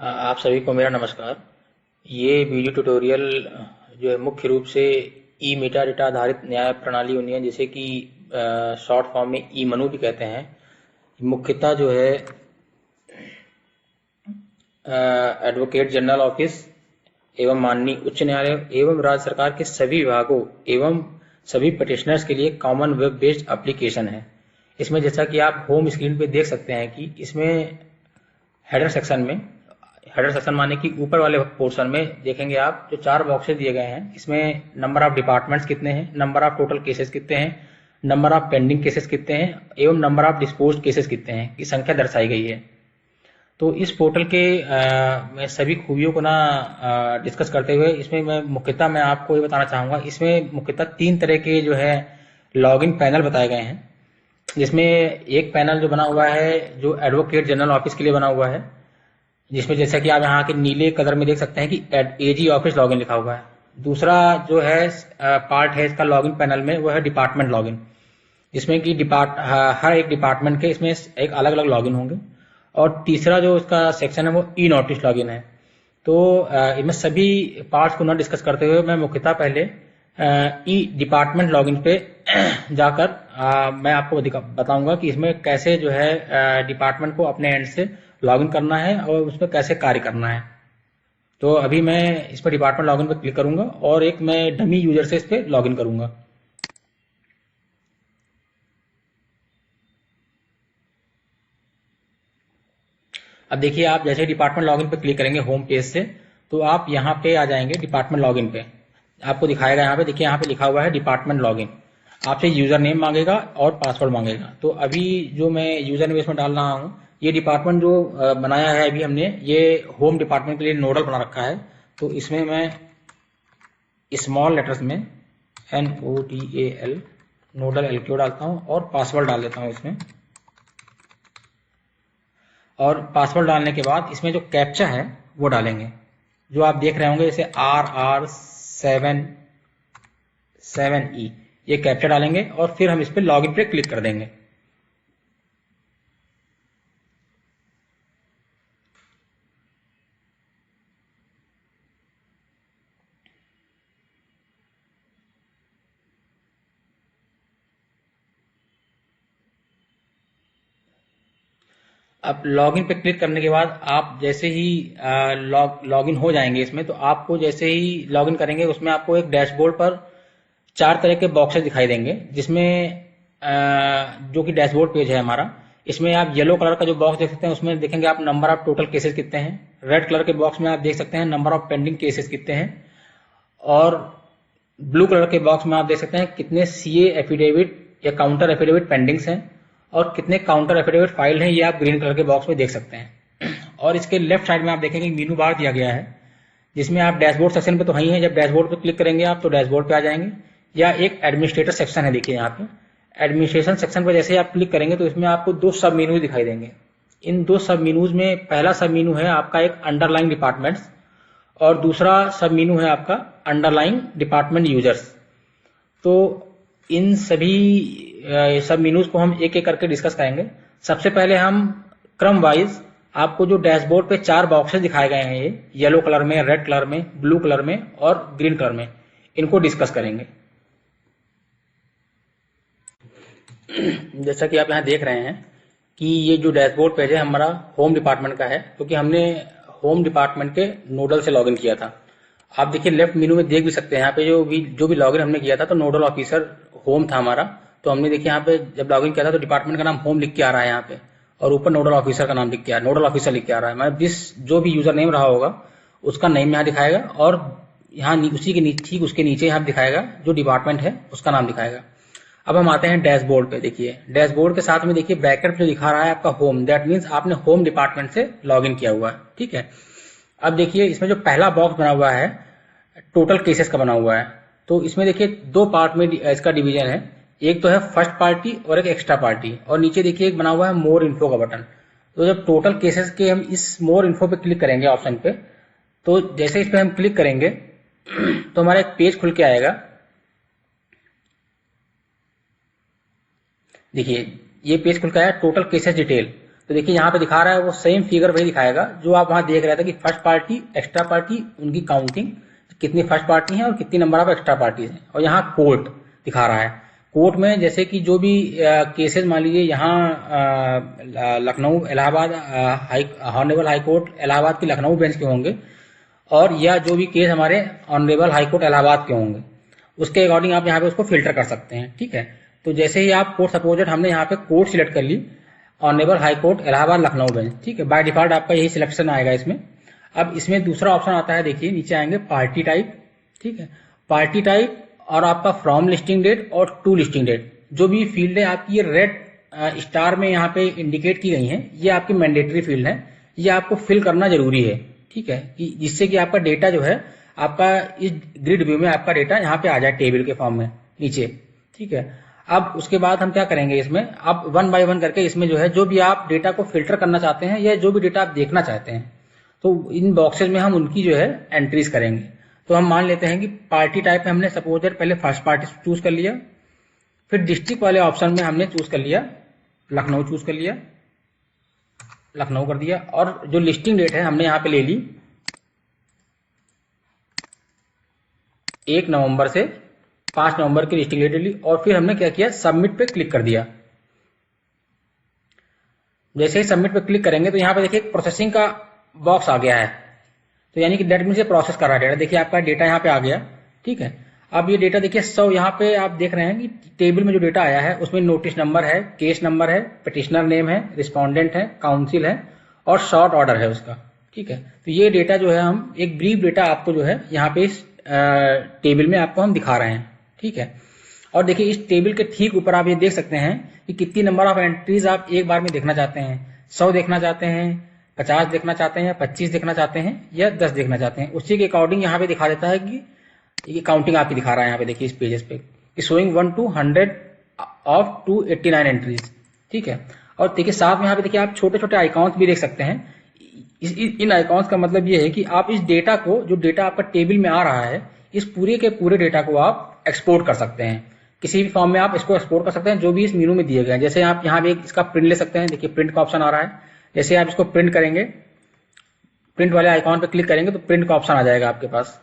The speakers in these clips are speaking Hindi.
आप सभी को मेरा नमस्कार। ये वीडियो ट्यूटोरियल जो है मुख्य रूप से ई मेटाडेटा आधारित न्याय प्रणाली यूनियन, जिसे कि शॉर्ट फॉर्म में ई मनु भी कहते हैं, मुख्यतः जो है एडवोकेट जनरल ऑफिस एवं माननीय उच्च न्यायालय एवं राज्य सरकार के सभी विभागों एवं सभी पटिशनर्स के लिए कॉमन वेब बेस्ड एप्लीकेशन है। इसमें जैसा कि आप होम स्क्रीन पे देख सकते हैं कि इसमें हेडर सेक्शन माने कि ऊपर वाले पोर्शन में देखेंगे आप जो 4 बॉक्सेस दिए गए हैं। इसमें नंबर ऑफ डिपार्टमेंट्स कितने हैं, नंबर ऑफ टोटल केसेस कितने हैं, नंबर ऑफ पेंडिंग केसेस कितने हैं एवं नंबर ऑफ डिस्पोज्ड केसेस कितने हैं की संख्या दर्शाई गई है। तो इस पोर्टल के मैं सभी खूबियों को डिस्कस करते हुए इसमें मैं आपको ये बताना चाहूँगा। इसमें मुख्यतः 3 तरह के जो है लॉगिन पैनल बताए गए हैं, जिसमें एक पैनल जो बना हुआ है जो एडवोकेट जनरल ऑफिस के लिए बना हुआ है, जिसमें जैसा कि आप यहाँ के नीले कलर में देख सकते हैं कि एजी ऑफिस लॉगिन लिखा हुआ है। दूसरा जो है पार्ट है इसका लॉगिन पैनल में, वो है डिपार्टमेंट लॉगिन, जिसमें कि हर एक डिपार्टमेंट के इसमें एक अलग अलग लॉगिन होंगे। और तीसरा जो इसका सेक्शन है वो ई नोटिस लॉगिन है। तो इनमें सभी पार्ट्स को न डिस्कस करते हुए मैं मुख्यतः पहले ई डिपार्टमेंट लॉगिन पे जाकर मैं आपको बताऊंगा कि इसमें कैसे जो है डिपार्टमेंट को अपने एंड से लॉगिन करना है और उसमें कैसे कार्य करना है। तो अभी मैं इस पर डिपार्टमेंट लॉगिन पर क्लिक करूंगा और एक मैं डमी यूजर से इस पर लॉगिन करूंगा। अब देखिए, आप जैसे डिपार्टमेंट लॉगिन पे क्लिक करेंगे होम पेज से, तो आप यहाँ पे आ जाएंगे डिपार्टमेंट लॉगिन पे। आपको दिखाएगा यहाँ पे, देखिए यहाँ पे लिखा हुआ है डिपार्टमेंट लॉगिन। आपसे यूजर नेम मांगेगा और पासवर्ड मांगेगा। तो अभी जो मैं यूजर नेम इसमें डाल रहा हूँ, ये डिपार्टमेंट जो बनाया है अभी हमने, ये होम डिपार्टमेंट के लिए नोडल बना रखा है। तो इसमें मैं स्मॉल लेटर्स में NODAL नोडल LQ डालता हूँ और पासवर्ड डाल देता हूँ इसमें। और पासवर्ड डालने के बाद इसमें जो कैप्चा है वो डालेंगे, जो आप देख रहे होंगे, जैसे RR77E, ये कैप्चा डालेंगे और फिर हम इस पर लॉगिन पे क्लिक कर देंगे। अब लॉगिन पे क्लिक करने के बाद आप जैसे ही लॉगिन हो जाएंगे इसमें, तो आपको जैसे ही लॉगिन करेंगे उसमें आपको एक डैशबोर्ड पर 4 तरह के बॉक्सेस दिखाई देंगे, जिसमें जो कि डैशबोर्ड पेज है हमारा। इसमें आप येलो कलर का जो बॉक्स देख सकते हैं उसमें देखेंगे आप नंबर ऑफ टोटल केसेस कितने हैं। रेड कलर के बॉक्स में आप देख सकते हैं नंबर ऑफ पेंडिंग केसेस कितने हैं। और ब्लू कलर के बॉक्स में आप देख सकते हैं कितने CA एफिडेविट या काउंटर एफिडेविट पेंडिंग्स हैं और कितने काउंटर एफिडेविट फाइल हैं, ये आप ग्रीन कलर के बॉक्स में देख सकते हैं। और इसके लेफ्ट साइड में आप देखेंगे मीनू बार दिया गया है, जिसमें आप डैशबोर्ड सेक्शन पे तो ही है। जब डैशबोर्ड पे क्लिक करेंगे आप तो डैशबोर्ड पे आ जाएंगे, या एक एडमिनिस्ट्रेटर सेक्शन है। देखिए यहाँ पे एडमिनिस्ट्रेशन सेक्शन पर जैसे आप क्लिक करेंगे तो इसमें आपको 2 सब मेनू दिखाई देंगे। इन 2 सब मेनूज में पहला सब मेनू है आपका एक अंडरलाइन डिपार्टमेंट्स और दूसरा सब मेनू है आपका अंडरलाइन डिपार्टमेंट यूजर्स। तो इन सभी सब मेनूज को हम एक एक करके डिस्कस करेंगे। सबसे पहले हम क्रम वाइज आपको जो डैशबोर्ड पे 4 बॉक्सेस दिखाए गए हैं, ये येलो कलर में, रेड कलर में, ब्लू कलर में और ग्रीन कलर में, इनको डिस्कस करेंगे। जैसा कि आप यहाँ देख रहे हैं कि ये जो डैशबोर्ड पेज है हमारा होम डिपार्टमेंट का है, क्योंकि हमने होम डिपार्टमेंट के नोडल से लॉगिन किया था। आप देखिए लेफ्ट मेनू में देख भी सकते हैं, यहाँ पे जो भी लॉगिन हमने किया था तो नोडल ऑफिसर होम था हमारा। तो हमने देखिए यहाँ पे जब लॉगिन किया था तो डिपार्टमेंट का नाम होम लिख के आ रहा है यहाँ पे, और ऊपर नोडल ऑफिसर का नाम लिख के नोडल ऑफिसर लिख के आ रहा है। मतलब जो भी यूजर नेम रहा होगा उसका नेम यहाँ दिखाएगा, और यहाँ उसी के ठीक उसके नीचे यहाँ दिखाएगा जो डिपार्टमेंट है उसका नाम दिखाएगा। अब हम आते हैं डैशबोर्ड पे। देखिए डैशबोर्ड के साथ में देखिए ब्रैकेट जो दिखा रहा है आपका होम, दैट मीन्स आपने होम डिपार्टमेंट से लॉगिन किया हुआ है। ठीक है। अब देखिए इसमें जो पहला बॉक्स बना हुआ है टोटल केसेस का बना हुआ है। तो इसमें देखिए 2 पार्ट में इसका डिवीजन है, एक तो है फर्स्ट पार्टी और एक एक्स्ट्रा पार्टी, और नीचे देखिए एक बना हुआ है मोर इन्फो का बटन। तो जब टोटल केसेस के हम इस मोर इन्फो पे क्लिक करेंगे ऑप्शन पे, तो जैसे इस पे हम क्लिक करेंगे तो हमारा एक पेज खुल के आएगा। देखिए ये पेज खुल के आया टोटल केसेस डिटेल। तो देखिए यहाँ पे दिखा रहा है वो सेम फिगर वही दिखाएगा जो आप वहां देख रहे थे कि फर्स्ट पार्टी, एक्स्ट्रा पार्टी, उनकी काउंटिंग, कितनी फर्स्ट पार्टी है और कितनी नंबर ऑफ एक्स्ट्रा पार्टीज हैं। और यहाँ कोर्ट दिखा रहा है, कोर्ट में जैसे कि जो भी केसेस मान लीजिए यहाँ Lucknow Allahabad honourable high court Allahabad की लखनऊ बेंच के होंगे, और या जो भी केस हमारे ऑनरेबल हाई कोर्ट इलाहाबाद के होंगे, उसके अकॉर्डिंग आप यहाँ पे उसको फिल्टर कर सकते हैं। ठीक है, तो जैसे ही आप कोर्ट, सपोज हमने यहाँ पे कोर्ट सिलेक्ट कर ली, honourable high court Allahabad Lucknow bench. ठीक है, बाय डिफॉल्ट आपका यही सिलेक्शन आएगा इसमें। अब इसमें दूसरा ऑप्शन आता है, देखिए नीचे आएंगे पार्टी टाइप। ठीक है, पार्टी टाइप और आपका फ्रॉम लिस्टिंग डेट और टू लिस्टिंग डेट, जो भी फील्ड है आपकी ये रेड स्टार में यहाँ पे इंडिकेट की गई है, ये आपकी मैंडेटरी फील्ड है, ये आपको फिल करना जरूरी है। ठीक है, कि जिससे कि आपका डेटा जो है आपका इस ग्रिड व्यू में आपका डेटा यहाँ पे आ जाए टेबल के फॉर्म में नीचे। ठीक है, अब उसके बाद हम क्या करेंगे, इसमें अब वन बाय वन करके इसमें जो है जो भी आप डेटा को फिल्टर करना चाहते हैं या जो भी डेटा आप देखना चाहते हैं, तो इन बॉक्सेस में हम उनकी जो है एंट्रीज करेंगे। तो हम मान लेते हैं कि पार्टी टाइप में हमने सपोज पहले फर्स्ट पार्टी चूज कर लिया, फिर डिस्ट्रिक्ट वाले ऑप्शन में हमने चूज कर लिया लखनऊ, चूज कर लिया लखनऊ कर दिया, और जो लिस्टिंग डेट है हमने यहाँ पे ले ली 1 नवंबर से 5 नवंबर की लिस्टिंग डेट ली, और फिर हमने क्या किया, सबमिट पे क्लिक कर दिया। जैसे ही सबमिट पे क्लिक करेंगे तो यहाँ पे देखिए प्रोसेसिंग का बॉक्स आ गया है, तो यानी कि डेट में से प्रोसेस कर रहा है डेटा। देखिए आपका डेटा यहाँ पे आ गया। ठीक है, अब ये डेटा देखिए यहाँ पे आप देख रहे हैं कि टेबल में जो डेटा आया है उसमें नोटिस नंबर है, केस नंबर है, पिटिशनर नेम है, रिस्पोंडेंट है, काउंसिल है और शॉर्ट ऑर्डर है उसका। ठीक है, तो ये डेटा जो है हम एक ब्रीफ डेटा आपको जो है यहाँ पे इस टेबल में आपको हम दिखा रहे हैं। ठीक है, और देखिए इस टेबल के ठीक ऊपर आप ये देख सकते हैं कि कितनी नंबर ऑफ एंट्रीज आप एक बार में देखना चाहते हैं। 100 देखना चाहते हैं, 50 देखना चाहते हैं, 25 देखना चाहते हैं या 10 देखना चाहते हैं, उसी के अकॉर्डिंग यहाँ पे दिखा देता है कि ये काउंटिंग आपकी दिखा रहा है। यहाँ पे देखिए इस पेजेस पे शोइंग 1 to 100 ऑफ 289 एंट्रीज। ठीक है, और देखिए साथ में यहाँ पे देखिए आप छोटे छोटे आइकॉन्स भी देख सकते हैं। इन आइकॉन्स का मतलब ये है कि आप इस डेटा को, जो डेटा आपका टेबल में आ रहा है, इस पूरे के पूरे डेटा को आप एक्सपोर्ट कर सकते हैं। किसी भी फॉर्म में आप इसको एक्सपोर्ट कर सकते हैं जो भी इस मेनू में दिए गए हैं। जैसे आप यहाँ पे इसका प्रिंट ले सकते हैं, देखिए प्रिंट का ऑप्शन आ रहा है। जैसे आप इसको प्रिंट करेंगे, प्रिंट वाले आइकॉन पे क्लिक करेंगे तो प्रिंट का ऑप्शन आ जाएगा आपके पास।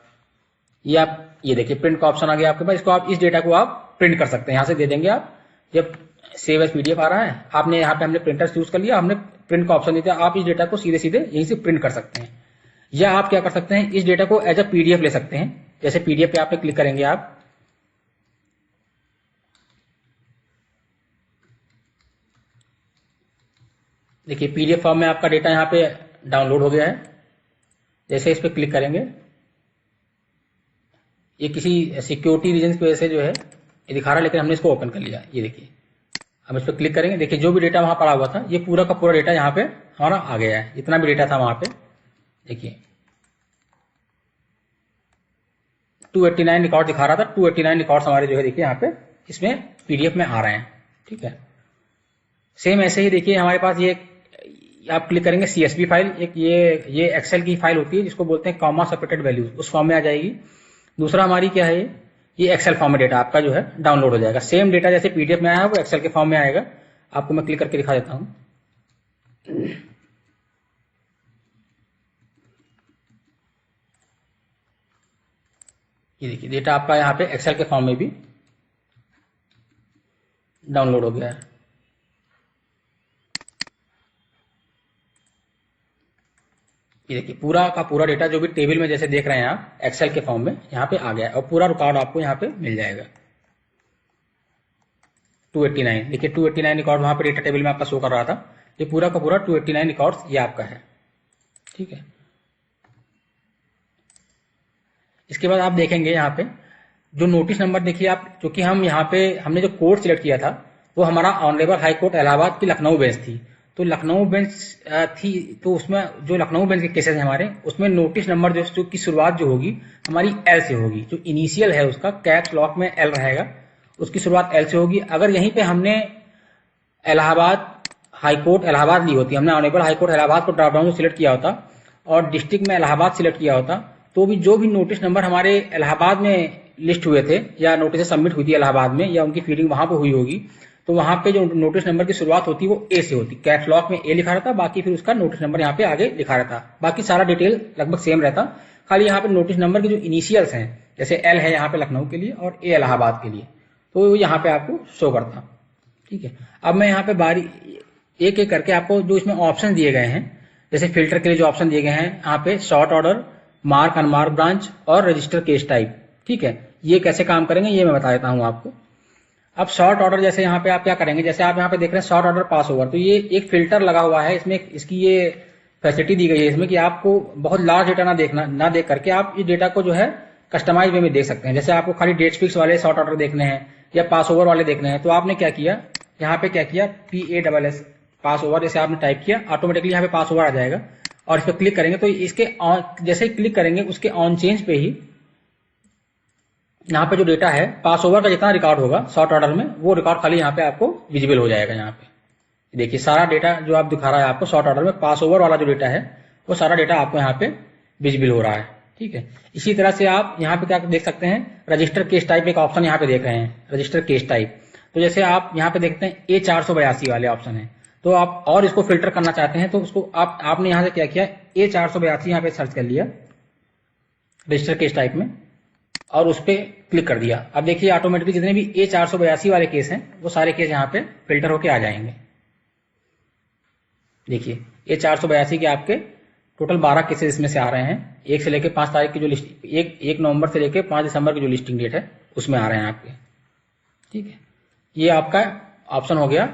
ये देखिए प्रिंट का ऑप्शन आ गया आपके पास। इसको आप इस डेटा को आप प्रिंट कर सकते हैं, यहाँ से दे देंगे आप। जब सेव एज पीडीएफ आ रहा है, आपने यहाँ पे हमने प्रिंटर चूज कर लिया, हमने प्रिंट का ऑप्शन दिया, आप इस डेटा को सीधे सीधे यहीं से प्रिंट कर सकते हैं। या आप क्या कर सकते हैं, इस डेटा को एज अ पीडीएफ ले सकते हैं। जैसे पीडीएफ पे आप पे क्लिक करेंगे आप, देखिए पीडीएफ फॉर्म में आपका डेटा यहाँ पे डाउनलोड हो गया है। जैसे इस पे क्लिक करेंगे, ये किसी सिक्योरिटी रीजन की वजह से जो है ये दिखा रहा है, लेकिन हमने इसको ओपन कर लिया। ये देखिए हम इस पर क्लिक करेंगे, देखिए जो भी डेटा वहां पड़ा हुआ था ये पूरा का पूरा डेटा यहाँ पे हमारा आ गया है। जितना भी डेटा था वहां पे देखिए 289 रिकॉर्ड दिखा रहा था। 289 रिकॉर्ड्स हमारे जो है देखिए यहाँ पे इसमें पीडीएफ में आ रहे हैं। ठीक है, सेम ऐसे ही देखिए हमारे पास ये आप क्लिक करेंगे CSV फाइल, एक ये एक्सेल की फाइल होती है जिसको बोलते हैं कॉमा सेपरेटेड वैल्यूज, उस फॉर्म में आ जाएगी। दूसरा हमारी क्या है, ये एक्सेल फॉर्म में डेटा आपका जो है डाउनलोड हो जाएगा। सेम डेटा जैसे पीडीएफ में आया है वो एक्सेल के फॉर्म में आएगा। आपको मैं क्लिक करके दिखा देता हूं। ये देखिए डेटा आपका यहाँ पे एक्सेल के फॉर्म में भी डाउनलोड हो गया है। ये देखिए पूरा का पूरा डेटा जो भी टेबल में जैसे देख रहे हैं आप एक्सेल के फॉर्म में यहाँ पे आ गया है, और पूरा रिकॉर्ड आपको यहाँ पे मिल जाएगा। 289 देखिए 289 रिकॉर्ड वहां पे डेटा टेबल में आपका शो कर रहा था। ये पूरा का पूरा 289 रिकॉर्ड ये आपका है। ठीक है, इसके बाद आप देखेंगे यहाँ पे जो नोटिस नंबर देखिए आप, क्योंकि हम यहाँ पे हमने जो कोर्ट सिलेक्ट किया था वो हमारा ऑनरेबल हाई कोर्ट इलाहाबाद की लखनऊ बेंच थी। तो लखनऊ बेंच थी, तो उसमें जो लखनऊ बेंच के केसेस हैं हमारे, उसमें नोटिस नंबर जो की शुरुआत जो होगी हमारी एल से होगी। जो इनिशियल है उसका कैप्स लॉक में एल रहेगा, उसकी शुरुआत एल से होगी। अगर यहीं पे हमने इलाहाबाद हाई कोर्ट इलाहाबाद ली होती, हमने ऑनरेबल हाई कोर्ट इलाहाबाद को ड्रॉप डाउन सिलेक्ट किया होता और डिस्ट्रिक्ट में इलाहाबाद सिलेक्ट किया होता, तो भी जो भी नोटिस नंबर हमारे इलाहाबाद में लिस्ट हुए थे या नोटिस सबमिट हुई थी इलाहाबाद में या उनकी फीडिंग वहां पर हुई होगी, तो वहां पे जो नोटिस नंबर की शुरुआत होती है वो ए से होती, कैप्स लॉक में ए लिखा रहता, बाकी फिर उसका नोटिस नंबर यहाँ पे आगे लिखा रहता, बाकी सारा डिटेल लगभग सेम रहता, खाली यहाँ पे नोटिस नंबर के जो इनिशियल्स हैं, जैसे एल है यहाँ पे लखनऊ के लिए और ए इलाहाबाद के लिए, तो यहाँ पे आपको शो करता। ठीक है, अब मैं यहाँ पे बारी एक एक करके आपको जो इसमें ऑप्शन दिए गए हैं, जैसे फिल्टर के लिए जो ऑप्शन दिए गए हैं यहाँ पे short order, mark unmark branch और रजिस्टर केस टाइप, ठीक है, ये कैसे काम करेंगे ये मैं बता देता हूँ आपको। अब शॉर्ट ऑर्डर जैसे यहाँ पे आप क्या करेंगे, जैसे आप यहाँ पे देख रहे हैं शॉर्ट ऑर्डर पास ओवर, तो ये एक फिल्टर लगा हुआ है इसमें, इसकी ये फैसिलिटी दी गई है इसमें कि आपको बहुत लार्ज डेटा ना देख करके आप इस डेटा को जो है कस्टमाइज वे में देख सकते हैं। जैसे आपको खाली डेट फिक्स वाले शॉर्ट ऑर्डर देखने हैं या पास ओवर वाले देखने हैं, तो आपने क्या किया, यहाँ पे क्या किया, PASS पास ओवर जैसे आपने टाइप किया, ऑटोमेटिकली यहाँ पे पास ओवर आ जाएगा और इस पर क्लिक करेंगे तो इसके जैसे ही क्लिक करेंगे उसके ऑन चेंज पे ही यहाँ पे जो डेटा है पास ओवर का जितना रिकॉर्ड होगा शॉर्ट ऑर्डर में, वो रिकॉर्ड खाली यहाँ पे आपको विजिबल हो जाएगा। यहाँ पे देखिए सारा डेटा जो आप दिखा रहा है आपको शॉर्ट ऑर्डर में, पास ओवर वाला जो डेटा है वो सारा डेटा आपको यहाँ पे विजिबल हो रहा है। ठीक है, इसी तरह से आप यहाँ पे क्या देख सकते हैं, रजिस्टर केस टाइप एक ऑप्शन यहाँ पे देख रहे हैं, रजिस्टर केस टाइप। तो जैसे आप यहाँ पे देखते हैं A482 वाले ऑप्शन है, तो आप और इसको फिल्टर करना चाहते हैं तो उसको आपने यहाँ से क्या किया, A482 यहाँ पे सर्च कर लिया रजिस्टर केस टाइप में और उस पर क्लिक कर दिया। अब देखिए ऑटोमेटिकली जितने भी A482 वाले केस हैं वो सारे केस यहाँ पे फिल्टर होके आ जाएंगे। देखिए A482 के आपके टोटल 12 केसेस इसमें से आ रहे हैं, 1 से लेकर 5 तारीख की जो लिस्ट, 1 नवंबर से लेकर 5 दिसंबर की जो लिस्टिंग डेट है उसमें आ रहे हैं आपके। ठीक है, ये आपका ऑप्शन हो गया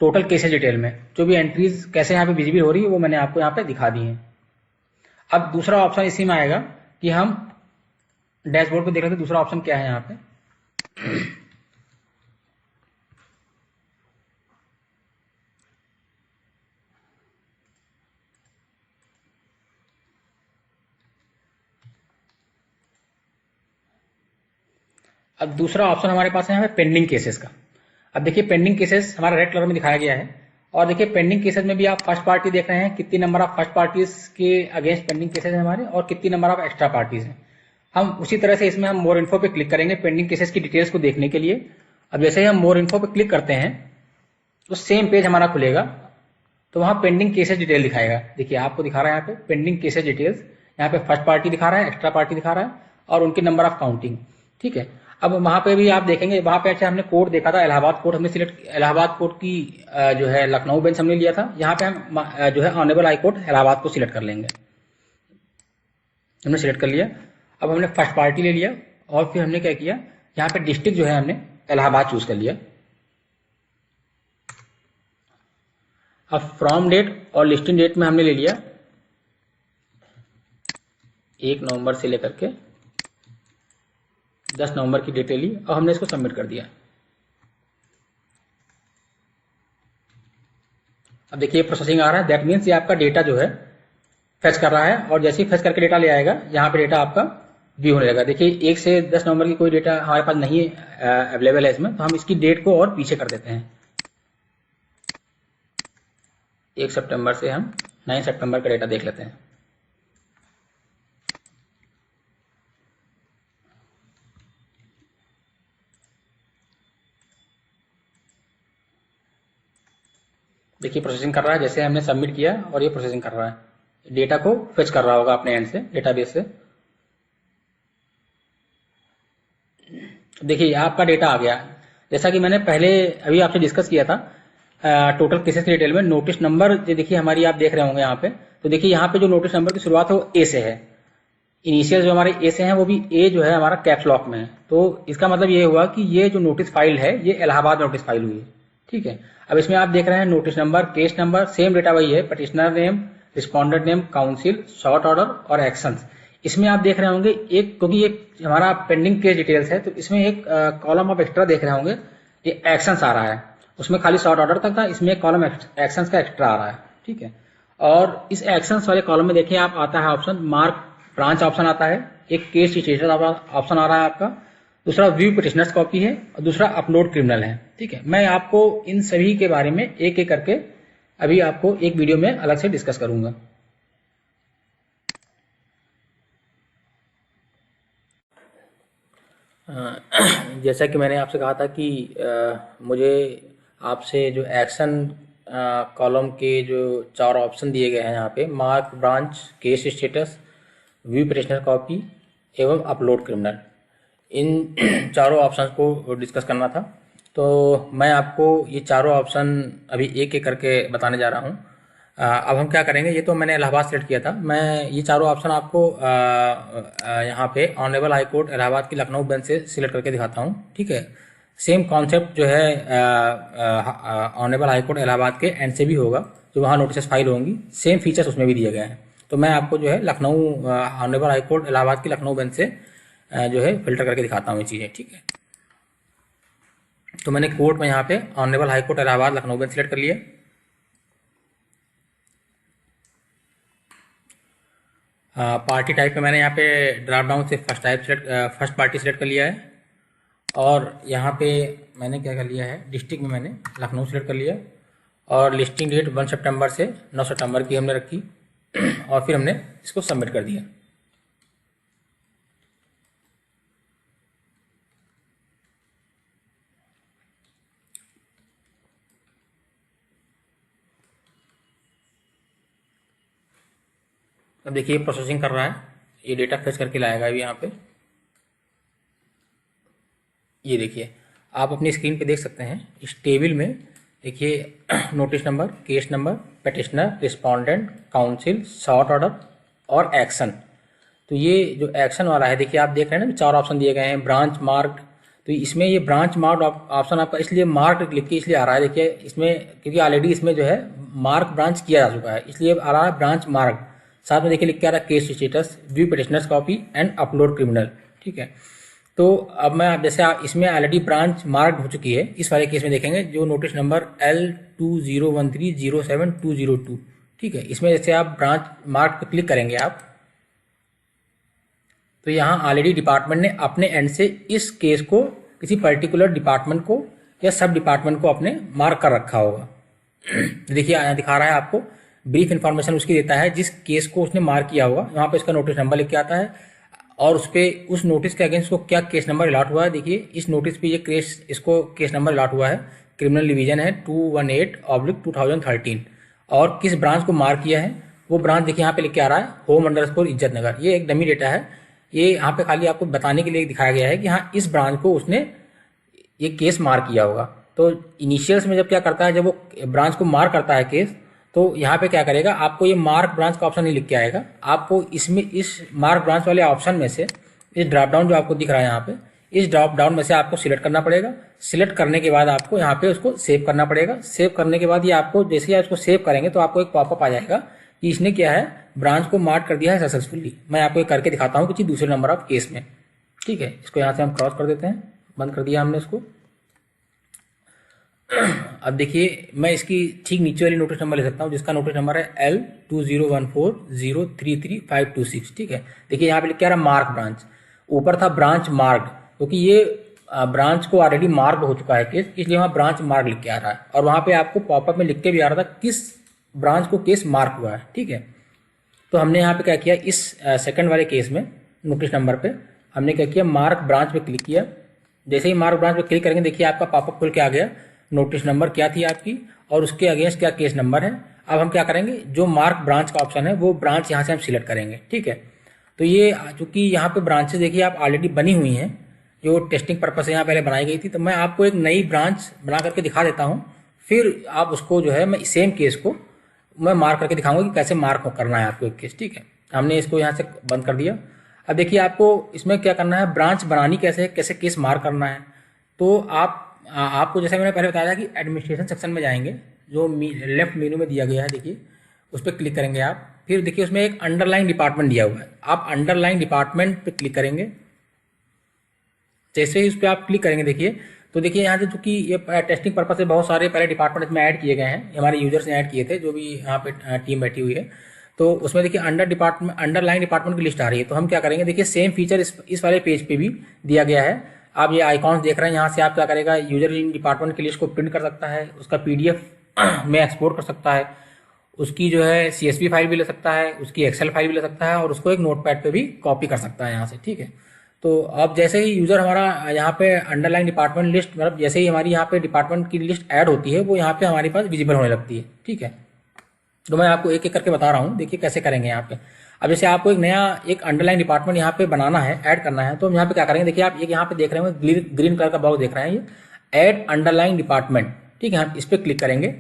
टोटल केसेस डिटेल में, जो भी एंट्रीज कैसे यहाँ पे विजिबल हो रही है वो मैंने आपको यहाँ पे दिखा दी है। अब दूसरा ऑप्शन इसी में आएगा कि हम डैशबोर्ड पे देख रहे थे, दूसरा ऑप्शन क्या है यहाँ पे, अब दूसरा ऑप्शन हमारे पास है यहाँ पे पेंडिंग केसेस का। अब देखिए पेंडिंग केसेस हमारा रेड कलर में दिखाया गया है और देखिए पेंडिंग केसेस में भी आप फर्स्ट पार्टी देख रहे हैं, कितनी नंबर ऑफ फर्स्ट पार्टीज के अगेंस्ट पेंडिंग केसेस है हमारे और कितनी नंबर ऑफ एक्स्ट्रा पार्टीज हैं। हम उसी तरह से इसमें हम मोर इन्फो पे क्लिक करेंगे पेंडिंग केसेस की डिटेल्स को देखने के लिए। अब जैसे ही हम मोर इन्फो पे क्लिक करते हैं तो सेम पेज हमारा खुलेगा, तो वहां पेंडिंग केसेस डिटेल दिखाएगा। देखिए आपको दिखा रहा है यहाँ पे पेंडिंग केसेस डिटेल्स, यहाँ पे फर्स्ट पार्टी दिखा रहा है, एक्स्ट्रा पार्टी दिखा रहा है और उनकी नंबर ऑफ काउंटिंग। ठीक है, अब वहां पे भी आप देखेंगे, वहां पे अच्छा हमने कोर्ट देखा था इलाहाबाद कोर्ट, हमने सिलेक्ट इलाहाबाद कोर्ट की जो है लखनऊ बेंच हमने लिया था, यहाँ पे हम जो है ऑनरेबल हाई कोर्ट इलाहाबाद को सिलेक्ट कर लेंगे। हमने सिलेक्ट कर लिया, अब हमने फर्स्ट पार्टी ले लिया और फिर हमने क्या किया, यहाँ पे डिस्ट्रिक्ट जो है हमने इलाहाबाद चूज कर लिया। अब फ्रॉम डेट और लिस्टिंग डेट में हमने ले लिया 1 नवंबर से लेकर के 10 नवंबर की डेट ले ली और हमने इसको सबमिट कर दिया। अब देखिए प्रोसेसिंग आ रहा है, दैट मीन्स ये आपका डेटा जो है फेच कर रहा है और जैसे ही फेच करके डेटा ले आएगा यहाँ पे डेटा आपका व्यू होने लगा। देखिए 1 से 10 नवंबर की कोई डेटा हमारे पास नहीं है अवेलेबल है इसमें, तो हम इसकी डेट को और पीछे कर देते हैं। 1 सितंबर से हम 9 सितंबर का डेटा देख लेते हैं। देखिए प्रोसेसिंग कर रहा है, जैसे हमने सबमिट किया और ये प्रोसेसिंग कर रहा है, डेटा को फेच कर रहा होगा अपने एंड से डेटाबेस से। देखिए आपका डेटा आ गया, जैसा कि मैंने पहले अभी आपसे डिस्कस किया था टोटल केसेस की डिटेल में। नोटिस नंबर देखिए हमारी आप देख रहे होंगे यहाँ पे, तो देखिए यहाँ पे जो नोटिस नंबर की शुरुआत है वो ए से है, इनिशियल जो हमारे ए से हैं वो भी ए जो है हमारा कैप्स लॉक में है, तो इसका मतलब ये हुआ कि ये जो नोटिस फाइल है ये इलाहाबाद नोटिस फाइल हुई है। ठीक है, अब इसमें आप देख रहे हैं notice number, case number, same data वही है, petitioner name, respondent name, council, short order और एक्शंस। इसमें आप देख रहे होंगे एक, क्योंकि एक हमारा पेंडिंग केस डिटेल्स है तो इसमें एक कॉलम ऑफ एक्स्ट्रा देख रहे होंगे, ये एक्शंस आ रहा है, उसमें खाली शॉर्ट ऑर्डर तक था, इसमें एक कॉलम एक्शंस का एक्स्ट्रा आ रहा है। ठीक है, और इस एक्शंस वाले कॉलम में देखिए आप आता है ऑप्शन मार्क ब्रांच ऑप्शन आता है, एक केस स्टेटस ऑप्शन आ रहा है आपका, दूसरा व्यू पिटिशनर्स कॉपी है और दूसरा अपलोड क्रिमिनल है। ठीक है, मैं आपको इन सभी के बारे में एक एक करके अभी आपको एक वीडियो में अलग से डिस्कस करूंगा। जैसा कि मैंने आपसे कहा था कि मुझे आपसे जो एक्शन कॉलम के जो 4 ऑप्शन दिए गए हैं यहाँ पे, mark branch, case status, view petitioner copy एवं अपलोड क्रिमिनल, इन चारों ऑप्शन को डिस्कस करना था। तो मैं आपको ये चारों ऑप्शन अभी एक एक करके बताने जा रहा हूँ। अब हम क्या करेंगे, ये तो मैंने इलाहाबाद सेलेक्ट किया था, मैं ये चारों ऑप्शन आपको यहाँ पे ऑनरेबल हाई कोर्ट इलाहाबाद की लखनऊ बेंच से सिलेक्ट करके दिखाता हूँ, ठीक है। सेम कॉन्सेप्ट जो है ऑनरेबल हाई कोर्ट इलाहाबाद के एंड से भी होगा, जो वहाँ नोटिस फाइल होंगी, सेम फीचर्स उसमें भी दिए गए हैं। तो मैं आपको जो है Lucknow honourable high court Allahabad की लखनऊ बेंच से जो है फिल्टर करके दिखाता हूँ ये चीज़ें, ठीक है। तो मैंने कोर्ट में यहाँ पे honourable high court Allahabad Lucknow bench select कर लिया। पार्टी टाइप में मैंने यहाँ पे ड्रॉप डाउन से फर्स्ट पार्टी सेलेक्ट कर लिया है। और यहाँ पे मैंने क्या कर लिया है, डिस्ट्रिक्ट में मैंने लखनऊ सेलेक्ट कर लिया। और लिस्टिंग डेट 1 सितंबर से 9 सितंबर की हमने रखी और फिर हमने इसको सबमिट कर दिया। अब देखिए प्रोसेसिंग कर रहा है, ये डेटा फेच करके लाएगा अभी यहाँ पे। ये देखिए आप अपनी स्क्रीन पे देख सकते हैं, इस टेबल में देखिए notice number, case number, petitioner, respondent, council, short order और एक्शन। तो ये जो एक्शन वाला है, देखिए आप देख रहे हैं ना 4 ऑप्शन दिए गए हैं, ब्रांच, मार्क। तो इसमें ये ब्रांच मार्क ऑप्शन आपका इसलिए मार्क लिख के इसलिए आ रहा है, देखिए इसमें, क्योंकि ऑलरेडी इसमें जो है मार्क ब्रांच किया जा चुका है, इसलिए आ रहा है ब्रांच मार्क। साथ में देखिए लिख के आ रहा है case status, view petitioners copy and upload criminal, ठीक है। तो अब मैं जैसे इसमें ऑलरेडी ब्रांच मार्क हो चुकी है, इस वाले केस में देखेंगे जो नोटिस नंबर L201307-202, ठीक है। इसमें जैसे आप ब्रांच मार्क पर क्लिक करेंगे आप, तो यहाँ ऑलरेडी डिपार्टमेंट ने अपने एंड से इस केस को किसी पर्टिकुलर डिपार्टमेंट को या सब डिपार्टमेंट को अपने मार्क कर रखा होगा। देखिए यहाँ दिखा रहा है आपको, ब्रीफ इन्फॉर्मेशन उसकी देता है जिस केस को उसने मार्क किया होगा, यहाँ पे उसका नोटिस नंबर लिख के आता है और उस पर उस नोटिस के अगेंस्ट को क्या केस नंबर अलॉट हुआ है। देखिए इस नोटिस पे ये केस, इसको केस नंबर अलॉट हुआ है, क्रिमिनल डिवीजन है 218/2013 और किस ब्रांच को मार्क किया है वो ब्रांच देखिए यहाँ पे लिख के आ रहा है, होम_, इज्जत नगर। ये एक डमी डेटा है, ये यहाँ पे खाली आपको बताने के लिए दिखाया गया है कि हाँ इस ब्रांच को उसने ये केस मार्क किया होगा। तो इनिशियल्स में जब क्या करता है, जब वो ब्रांच को मार्क करता है केस, तो यहाँ पे क्या करेगा, आपको ये मार्क ब्रांच का ऑप्शन नहीं लिख के आएगा, आपको इसमें इस मार्क ब्रांच वाले ऑप्शन में से इस ड्रॉप डाउन जो आपको दिख रहा है यहाँ पे, इस ड्रॉप डाउन में से आपको सिलेक्ट करना पड़ेगा। सिलेक्ट करने के बाद आपको यहाँ पे उसको सेव करना पड़ेगा। सेव करने के बाद ये आपको, जैसे ही आप इसको सेव करेंगे तो आपको एक पॉपअप आ जाएगा कि इसने क्या है, ब्रांच को मार्क कर दिया है सक्सेसफुली। मैं आपको करके दिखाता हूँ किसी दूसरे नंबर ऑफ केस में, ठीक है। इसको यहाँ से हम क्रॉस कर देते हैं, बंद कर दिया हमने इसको। अब देखिए मैं इसकी ठीक नीचे वाली नोटिस नंबर ले सकता हूँ, जिसका नोटिस नंबर है L2014033526, ठीक है। देखिए यहाँ पे लिख के आ रहा है मार्क ब्रांच, ऊपर था ब्रांच मार्क, क्योंकि ये ब्रांच को ऑलरेडी मार्क हो चुका है केस, इसलिए वहाँ ब्रांच मार्क लिख के आ रहा है और वहाँ पे आपको पॉपअप में लिख के भी आ रहा था किस ब्रांच को केस मार्क हुआ है, ठीक है। तो हमने यहाँ पे क्या किया, इस सेकंड वाले केस में नोटिस नंबर पे हमने क्या किया, मार्क ब्रांच पे क्लिक किया। जैसे ही मार्क ब्रांच पे क्लिक करेंगे देखिए आपका पॉपअप खुल के आ गया, नोटिस नंबर क्या थी आपकी और उसके अगेंस्ट क्या केस नंबर है। अब हम क्या करेंगे, जो मार्क ब्रांच का ऑप्शन है वो ब्रांच यहाँ से हम सिलेक्ट करेंगे, ठीक है। तो ये चूंकि यहाँ पे ब्रांचेस देखिए आप ऑलरेडी बनी हुई हैं, जो टेस्टिंग पर्पज से यहाँ पहले बनाई गई थी, तो मैं आपको एक नई ब्रांच बना करके दिखा देता हूँ, फिर आप उसको जो है मैं सेम केस को मैं मार्क करके दिखाऊंगा कि कैसे मार्क करना है आपको एक केस, ठीक है। हमने इसको यहाँ से बंद कर दिया। अब देखिए आपको इसमें क्या करना है, ब्रांच बनानी कैसे है, कैसे केस मार्क करना है। तो आपको जैसे मैंने पहले बताया था कि एडमिनिस्ट्रेशन सेक्शन में जाएंगे, जो लेफ्ट मेनू में दिया गया है, देखिए उस पर क्लिक करेंगे आप। फिर देखिए उसमें एक अंडरलाइन डिपार्टमेंट दिया हुआ है, आप अंडरलाइन डिपार्टमेंट पे क्लिक करेंगे। जैसे ही उस पर आप क्लिक करेंगे देखिए, तो देखिए यहाँ से चूंकि ये टेस्टिंग पर्पज से बहुत सारे पहले डिपार्टमेंट इसमें ऐड किए गए हैं, हमारे यूजर्स ने ऐड किए थे, जो भी यहाँ पे टीम बैठी हुई है। तो उसमें देखिए अंडरलाइन डिपार्टमेंट की लिस्ट आ रही है। तो हम क्या करेंगे, देखिए सेम फीचर इस वाले पेज पे भी दिया गया है। आप ये आइकॉन्स देख रहे हैं, यहाँ से आप क्या करेगा, यूजर इन डिपार्टमेंट की लिस्ट को प्रिंट कर सकता है, उसका PDF में एक्सपोर्ट कर सकता है, उसकी जो है CSV फाइल भी ले सकता है, उसकी एक्सेल फाइल भी ले सकता है और उसको एक नोटपैड पे भी कॉपी कर सकता है यहाँ से, ठीक है। तो अब जैसे ही यूज़र हमारा यहाँ पे अंडरलाइन डिपार्टमेंट लिस्ट, मतलब जैसे ही हमारी यहाँ पे डिपार्टमेंट की लिस्ट ऐड होती है वो यहाँ पे हमारे पास विजिबल होने लगती है। ठीक है, तो मैं आपको एक एक करके बता रहा हूँ, देखिए कैसे करेंगे यहाँ पे। अब जैसे आपको एक नया एक अंडरलाइन डिपार्टमेंट यहाँ पे बनाना है, ऐड करना है, तो हम यहाँ पे क्या करेंगे, देखिए आप एक यहाँ पे देख रहे हैं ग्रीन कलर का बॉक्स देख रहे हैं, ये ऐड अंडरलाइन डिपार्टमेंट। ठीक है, हम इस पर क्लिक करेंगे।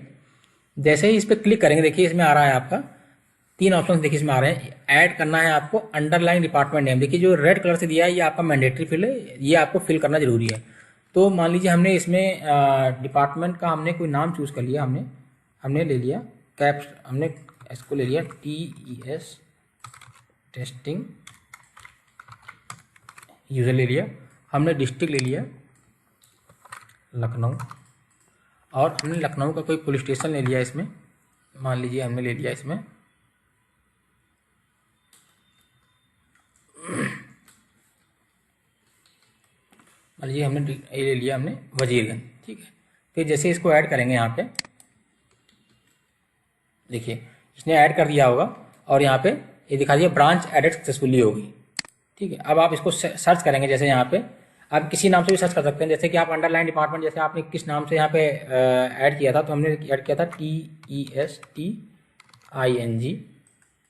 जैसे ही इस पर क्लिक करेंगे, देखिए इसमें आ रहा है आपका 3 ऑप्शन, देखिए इसमें आ रहे हैं। ऐड करना है आपको अंडरलाइन डिपार्टमेंट नेम, देखिए जो रेड कलर से दिया है ये आपका मैंडेटरी फिल है, ये आपको फिल करना जरूरी है। तो मान लीजिए हमने इसमें डिपार्टमेंट का हमने कोई नाम चूज कर लिया, हमने ले लिया कैप्स, हमने इसको ले लिया TES टेस्टिंग यूजर ले लिया। हमने डिस्ट्रिक्ट ले लिया लखनऊ, और हमने लखनऊ का कोई पुलिस स्टेशन ले लिया इसमें, मान लीजिए हमने ले लिया इसमें मान लीजिए हमने ये ले लिया हमने वजीरगंज। ठीक है, फिर जैसे इसको ऐड करेंगे यहाँ पे, देखिए इसने ऐड कर दिया होगा और यहाँ पे ये दिखा दिया ब्रांच एडेड सक्सेसफुली होगी। ठीक है, अब आप इसको सर्च करेंगे, जैसे यहाँ पे आप किसी नाम से भी सर्च कर सकते हैं, जैसे कि आप अंडरलाइन डिपार्टमेंट, जैसे आपने किस नाम से यहाँ पे ऐड किया था, तो हमने ऐड किया था TESTING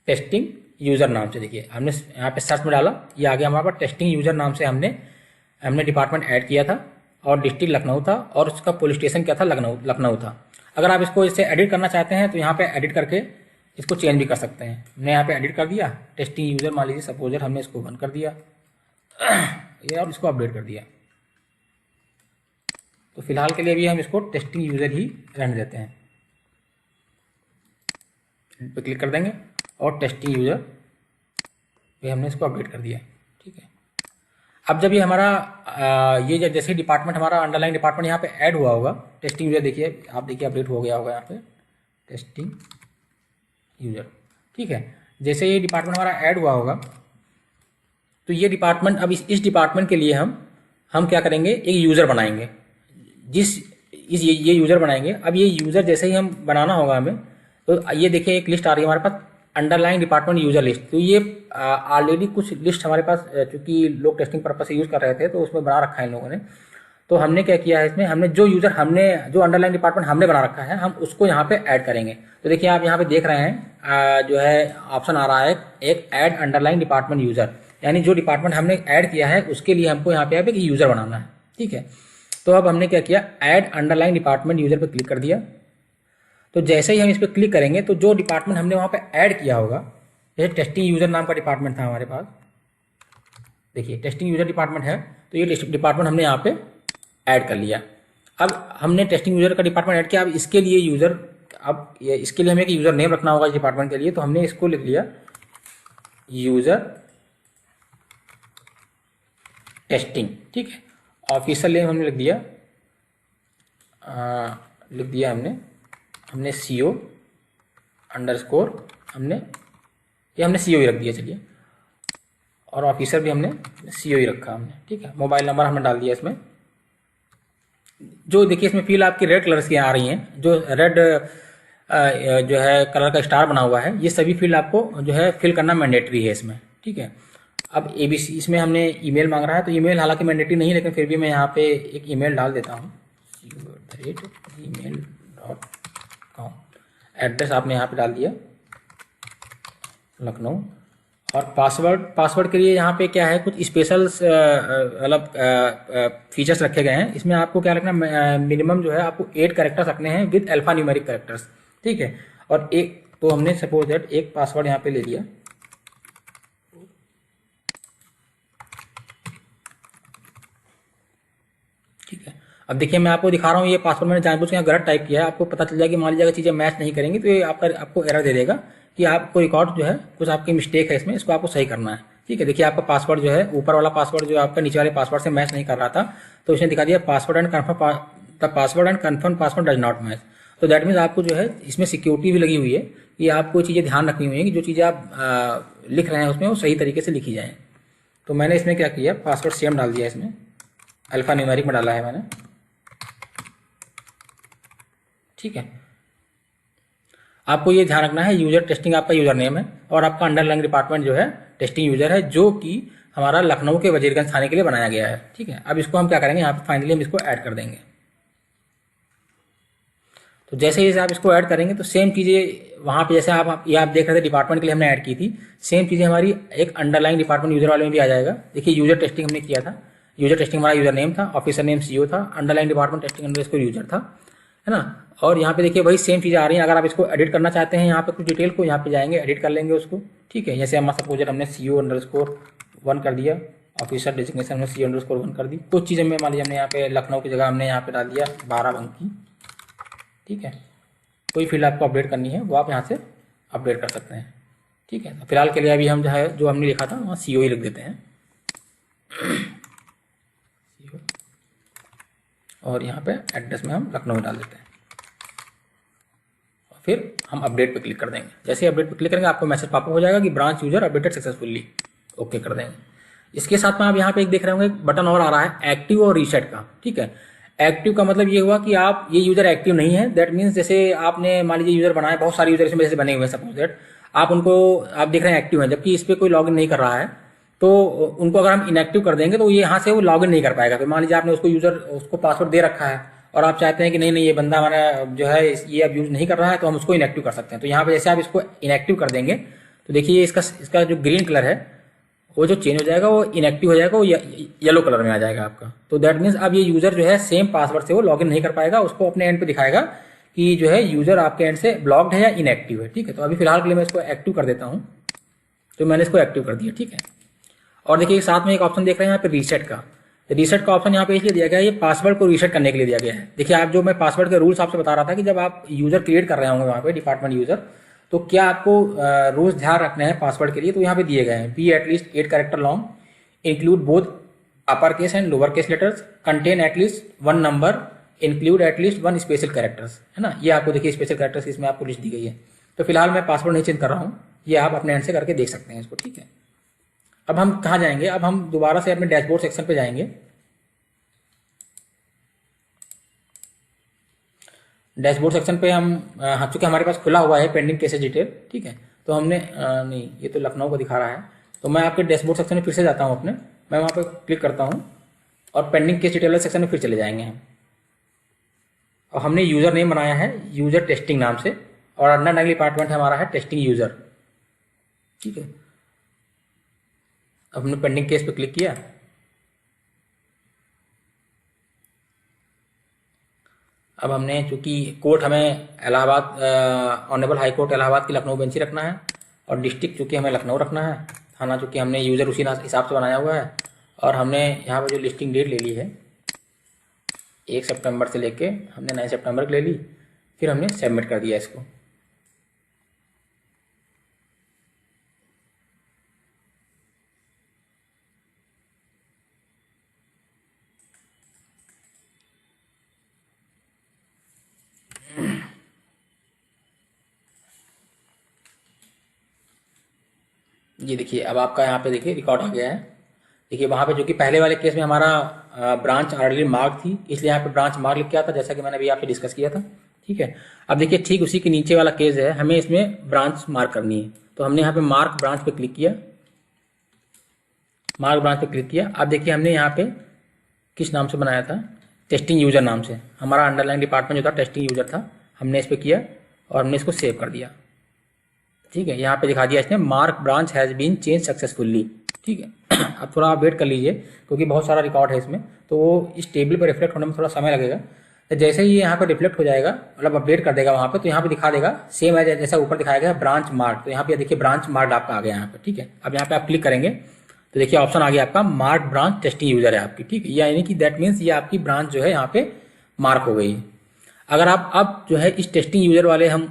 टेस्टिंग यूज़र नाम से। देखिए हमने यहाँ पे सर्च में डाला, ये आ गया हमारे पास टेस्टिंग यूज़र नाम से हमने डिपार्टमेंट ऐड किया था, और डिस्ट्रिक्ट लखनऊ था, और उसका पुलिस स्टेशन क्या था, लखनऊ था। अगर आप इसको इससे एडिट करना चाहते हैं तो यहाँ पे एडिट करके इसको चेंज भी कर सकते हैं। हमने यहाँ पे एडिट कर दिया टेस्टिंग यूज़र, मान लीजिए सपोजर हमने इसको बंद कर दिया ये, और इसको अपडेट कर दिया। तो फिलहाल के लिए भी हम इसको टेस्टिंग यूज़र ही रहने देते हैं, पे क्लिक कर देंगे और टेस्टिंग यूज़र पे हमने इसको अपडेट कर दिया। ठीक है, अब जब ये हमारा ये जैसे डिपार्टमेंट हमारा अंडरलाइन डिपार्टमेंट यहाँ पे ऐड हुआ होगा, टेस्टिंग यूज़र देखिए आप देखिए अपडेट हो गया होगा यहाँ पे टेस्टिंग यूज़र। ठीक है, जैसे ये डिपार्टमेंट हमारा ऐड हुआ होगा, तो ये डिपार्टमेंट अब इस डिपार्टमेंट के लिए हम क्या करेंगे, एक यूज़र बनाएंगे, ये यूज़र बनाएंगे। अब ये यूज़र जैसे ही हम बनाना होगा हमें, तो ये देखिए एक लिस्ट आ रही है हमारे पास अंडरलाइन डिपार्टमेंट यूज़र लिस्ट। तो ये ऑलरेडी कुछ लिस्ट हमारे पास, चूंकि लोग टेस्टिंग पर्पज से यूज़ कर रहे थे तो उसमें बना रखा है इन लोगों ने। तो हमने क्या किया है, इसमें हमने जो यूज़र जो अंडरलाइन डिपार्टमेंट हमने बना रखा है, हम उसको यहाँ पे ऐड करेंगे। तो देखिए आप यहाँ पे देख रहे हैं जो है ऑप्शन आ रहा है एक ऐड अंडरलाइन डिपार्टमेंट यूज़र, यानी जो डिपार्टमेंट हमने ऐड किया है उसके लिए हमको यहाँ पे एक यूज़र बनाना है। ठीक है, तो अब हमने क्या किया, ऐड अंडरलाइन डिपार्टमेंट यूज़र पे क्लिक कर दिया। तो जैसे ही हम इस पर क्लिक करेंगे तो जो डिपार्टमेंट हमने वहाँ पे ऐड किया होगा, जैसे टेस्टिंग यूज़र नाम का डिपार्टमेंट था हमारे पास, देखिए टेस्टिंग यूज़र डिपार्टमेंट है, तो ये डिपार्टमेंट हमने यहाँ पे ऐड कर लिया। अब हमने टेस्टिंग यूज़र का डिपार्टमेंट ऐड किया, अब इसके लिए इसके लिए हमें एक यूज़र नेम रखना होगा इस डिपार्टमेंट के लिए, तो हमने इसको लिख लिया यूज़र टेस्टिंग। ठीक है, ऑफिशियल नेम हमने लिख दिया हमने CO अंडरस्कोर हमने CO ही रख दिया, चलिए, और ऑफिसर भी हमने CO ही रखा हमने। ठीक है, मोबाइल नंबर हमने डाल दिया इसमें। जो देखिए इसमें फील्ड आपकी रेड कलर की आ रही हैं, जो रेड जो है कलर का स्टार बना हुआ है, ये सभी फील्ड आपको जो है फिल करना मैंडेटरी है इसमें। ठीक है, अब ABC इसमें हमने ईमेल मांग रहा है, तो ईमेल हालांकि मैंडेटरी नहीं, लेकिन फिर भी मैं यहाँ पे एक ईमेल डाल देता हूँ gmail.com। एड्रेस आपने यहाँ पे डाल दिया लखनऊ, और पासवर्ड के लिए यहाँ पे क्या है, कुछ स्पेशल मतलब फीचर्स रखे गए हैं। इसमें आपको क्या रखना, मिनिमम जो है आपको 8 कैरेक्टर्स रखने हैं विद अल्फा न्यूमेरिक कैरेक्टर्स। ठीक है, और एक तो हमने सपोज दैट एक पासवर्ड यहाँ पे ले लिया, ठीक है। अब देखिए मैं आपको दिखा रहा हूँ, ये पासवर्ड मैंने जानबूझ के गलत टाइप किया है, आपको पता चल जाएगा, मान लीजिए चीज़ें मैच नहीं करेंगी तो ये आपको एरर दे देगा कि आपको रिकॉर्ड जो है कुछ आपकी मिस्टेक है इसमें, इसको आपको सही करना है। ठीक है, देखिए आपका पासवर्ड जो है, ऊपर वाला पासवर्ड जो आपका नीचे वाले पासवर्ड से मैच नहीं कर रहा था, तो इसने दिखा दिया password and confirm password does not match. तो दैट मीन्स आपको जो है इसमें सिक्योरिटी भी लगी हुई है, कि आपको चीज़ें ध्यान रखनी हुई है कि जो चीज़ें आप लिख रहे हैं उसमें वो सही तरीके से लिखी जाए। तो मैंने इसमें क्या किया, पासवर्ड सेम डाल दिया, इसमें अल्फा न्यूमेरिक में डाला है मैंने। ठीक है, आपको ये ध्यान रखना है यूजर टेस्टिंग आपका यूजर नेम है, और आपका अंडरलाइन डिपार्टमेंट जो है टेस्टिंग यूजर है, जो कि हमारा लखनऊ के वजीरगंज थाने के लिए बनाया गया है। ठीक है, अब इसको हम क्या करेंगे, यहाँ पे फाइनली हम इसको ऐड कर देंगे। तो जैसे ही आप इसको ऐड करेंगे तो सेम चीज़ें वहाँ पे जैसे आप ये आप देख रहे थे डिपार्टमेंट के लिए हमने ऐड की थी, सेम चीज़ें हमारी एक अंडरलाइन डिपार्टमेंट यूजर वाले में भी आ जाएगा। देखिए यूजर टेस्टिंग हमने किया था, यूजर टेस्टिंग हमारा यूजर नेम था, ऑफिसर नेम सीओ था, underline department testing underscore user था, है ना। और यहाँ पे देखिए वही सेम चीज़ें आ रही हैं। अगर आप इसको एडिट करना चाहते हैं यहाँ पे कुछ डिटेल को, यहाँ पे जाएंगे एडिट कर लेंगे उसको। ठीक है, जैसे हम सपोज हमने CO_1 कर दिया, ऑफिसर डेजिग्नेशन हमने CO_1 कर दी। कुछ चीज़ें में मान लीजिए हमने यहाँ पे लखनऊ की जगह हमने यहाँ पे डाल दिया बाराबंकी। ठीक है, कोई फील्ड आपको अपडेट करनी है वो आप यहाँ से अपडेट कर सकते हैं। ठीक है, तो फिलहाल के लिए अभी हम जो है जो हमने लिखा था वहाँ CO ही लिख देते हैं CO, और यहाँ पे एड्रेस में हम लखनऊ डाल देते हैं और फिर हम अपडेट पे क्लिक कर देंगे। जैसे ही अपडेट पे क्लिक करेंगे आपको मैसेज पॉपअप हो जाएगा कि branch user updated successfully, okay कर देंगे। इसके साथ में आप यहाँ पे एक देख रहे होंगे एक बटन और आ रहा है एक्टिव और रीसेट का। ठीक है, एक्टिव का मतलब ये हुआ कि आप ये यूजर एक्टिव नहीं है, दैट मीन्स जैसे आपने मान लीजिए यूजर बनाए, बहुत सारे यूजर इसमें जैसे बने हुए हैं, सपोज दैट आप उनको आप देख रहे हैं एक्टिव है, जबकि इस पर कोई लॉगिन नहीं कर रहा है, तो उनको अगर हम इनएक्टिव कर देंगे तो ये यहाँ से वो लॉगिन नहीं कर पाएगा। फिर मान लीजिए आपने उसको यूजर उसको पासवर्ड दे रखा है और आप चाहते हैं कि नहीं ये बंदा हमारा जो है ये अब यूज नहीं कर रहा है, तो हम उसको इनएक्टिव कर सकते हैं। तो यहाँ पे जैसे आप इसको इनएक्टिव कर देंगे तो देखिए इसका जो ग्रीन कलर है वो जो चेंज हो जाएगा, वो इनएक्टिव हो जाएगा, वो येलो कलर में आ जाएगा आपका। तो दैट मीन्स अब ये यूजर जो है सेम पासवर्ड से वो लॉगिन नहीं कर पाएगा, उसको अपने एंड पे दिखाएगा कि जो है यूजर आपके एंड से ब्लॉक्ड है या इनएक्टिव है। ठीक है, तो अभी फिलहाल के लिए मैं इसको एक्टिव कर देता हूँ, तो मैंने इसको एक्टिव कर दिया। ठीक है, और देखिए साथ में एक ऑप्शन देख रहे हैं यहाँ पे रीसेट का। रीसेट का ऑप्शन यहाँ पे इसलिए दिया गया है, ये पासवर्ड को रीसेट करने के लिए दिया गया है। देखिए आप जो मैं पासवर्ड के रूल्स आपसे बता रहा था कि जब आप यूजर क्रिएट कर रहे होंगे वहाँ पे डिपार्टमेंट यूजर, तो क्या आपको रूल्स ध्यान रखने हैं पासवर्ड के लिए, तो यहाँ पे दिए गए हैं। Be at least 8 character long, include both upper case and lower case letters, contain at least 1 number, include at least 1 special characters, है ना। ये आपको देखिए स्पेशल कैरेक्टर्स इसमें आपको लिस्ट दी गई है। तो फिलहाल मैं पासवर्ड नहीं चेंज कर रहा हूँ, ये आप अपने एंड से करके देख सकते हैं इसको। ठीक है, अब हम कहाँ जाएंगे, अब हम दोबारा से अपने डैशबोर्ड सेक्शन पे जाएंगे। डैशबोर्ड सेक्शन पे हम चूंकि हमारे पास खुला हुआ है पेंडिंग केसेस डिटेल। ठीक है, तो हमने नहीं ये तो लखनऊ को दिखा रहा है, तो मैं आपके डैशबोर्ड सेक्शन में फिर से जाता हूँ अपने, मैं वहाँ पे क्लिक करता हूँ और पेंडिंग केस डिटेल सेक्शन में फिर चले जाएंगे हम। और हमने यूजर नेम बनाया है यूजर टेस्टिंग नाम से, और अंडरलाइन डिपार्टमेंट हमारा है टेस्टिंग यूजर। ठीक है, अब हमने पेंडिंग केस पे क्लिक किया, अब हमने चूंकि कोर्ट हमें Allahabad honourable high court Allahabad की लखनऊ बेंच ही रखना है, और डिस्ट्रिक्ट चूंकि हमें लखनऊ रखना है, थाना चूंकि हमने यूज़र उसी हिसाब से बनाया हुआ है, और हमने यहाँ पर जो लिस्टिंग डेट ले ली है 1 सितंबर से लेके हमने 9 सितंबर की ले ली, फिर हमने सबमिट कर दिया इसको। ये देखिए अब आपका यहाँ पे देखिए रिकॉर्ड आ गया है। देखिए वहाँ पे जो कि पहले वाले केस में हमारा ब्रांच ऑलरेडी मार्क थी, इसलिए यहाँ पे ब्रांच मार्क लिख के आता, जैसा कि मैंने अभी आपसे डिस्कस किया था। ठीक है, अब देखिए ठीक उसी के नीचे वाला केस है, हमें इसमें ब्रांच मार्क करनी है, तो हमने यहाँ पे मार्क ब्रांच पे क्लिक किया, मार्क ब्रांच पे क्लिक किया। अब देखिए हमने यहाँ पे किस नाम से बनाया था, टेस्टिंग यूजर नाम से, हमारा अंडरलाइन डिपार्टमेंट जो था टेस्टिंग यूजर था, हमने इस पर किया और हमने इसको सेव कर दिया। ठीक है, यहाँ पे दिखा दिया इसने mark branch has been change successfully. ठीक है, अब थोड़ा आप वेट कर लीजिए क्योंकि बहुत सारा रिकॉर्ड है इसमें, तो वो इस टेबल पर रिफ्लेक्ट होने में थोड़ा समय लगेगा। तो जैसे ही यहाँ पर रिफ्लेक्ट हो जाएगा, मतलब अपडेट कर देगा वहाँ पे, तो यहाँ पे दिखा देगा सेम है जैसा ऊपर दिखाया गया ब्रांच मार्क, तो यहाँ पे देखिए ब्रांच मार्क आपका आ गया यहाँ पे। ठीक है, अब यहाँ पे आप क्लिक करेंगे तो देखिए ऑप्शन आ गया आपका मार्क ब्रांच टेस्टिंग यूजर है आपकी। ठीक है, यानी कि दैट मीन्स ये आपकी ब्रांच जो है यहाँ पे मार्क हो गई है। अगर आप अब जो है इस टेस्टिंग यूजर वाले हम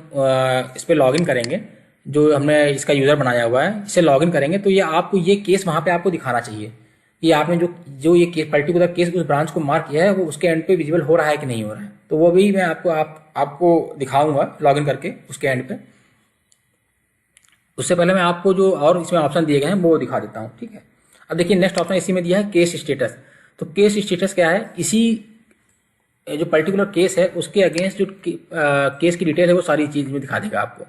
इस पर लॉगिन करेंगे, जो हमने इसका यूज़र बनाया हुआ है, इसे लॉगिन करेंगे तो ये आपको ये केस वहाँ पे आपको दिखाना चाहिए कि आपने जो ये केस पर्टिकुलर केस उस ब्रांच को मार्क किया है वो उसके एंड पे विजिबल हो रहा है कि नहीं हो रहा है। तो वो भी मैं आपको दिखाऊंगा लॉगिन करके उसके एंड पे। उससे पहले मैं आपको जो और इसमें ऑप्शन दिए गए हैं वो दिखा देता हूँ। ठीक है, अब देखिए नेक्स्ट ऑप्शन इसी में दिया है केस स्टेटस। तो केस स्टेटस क्या है, इसी जो पर्टिकुलर केस है उसके अगेंस्ट जो केस की डिटेल है वो सारी चीज में दिखा देगा आपको।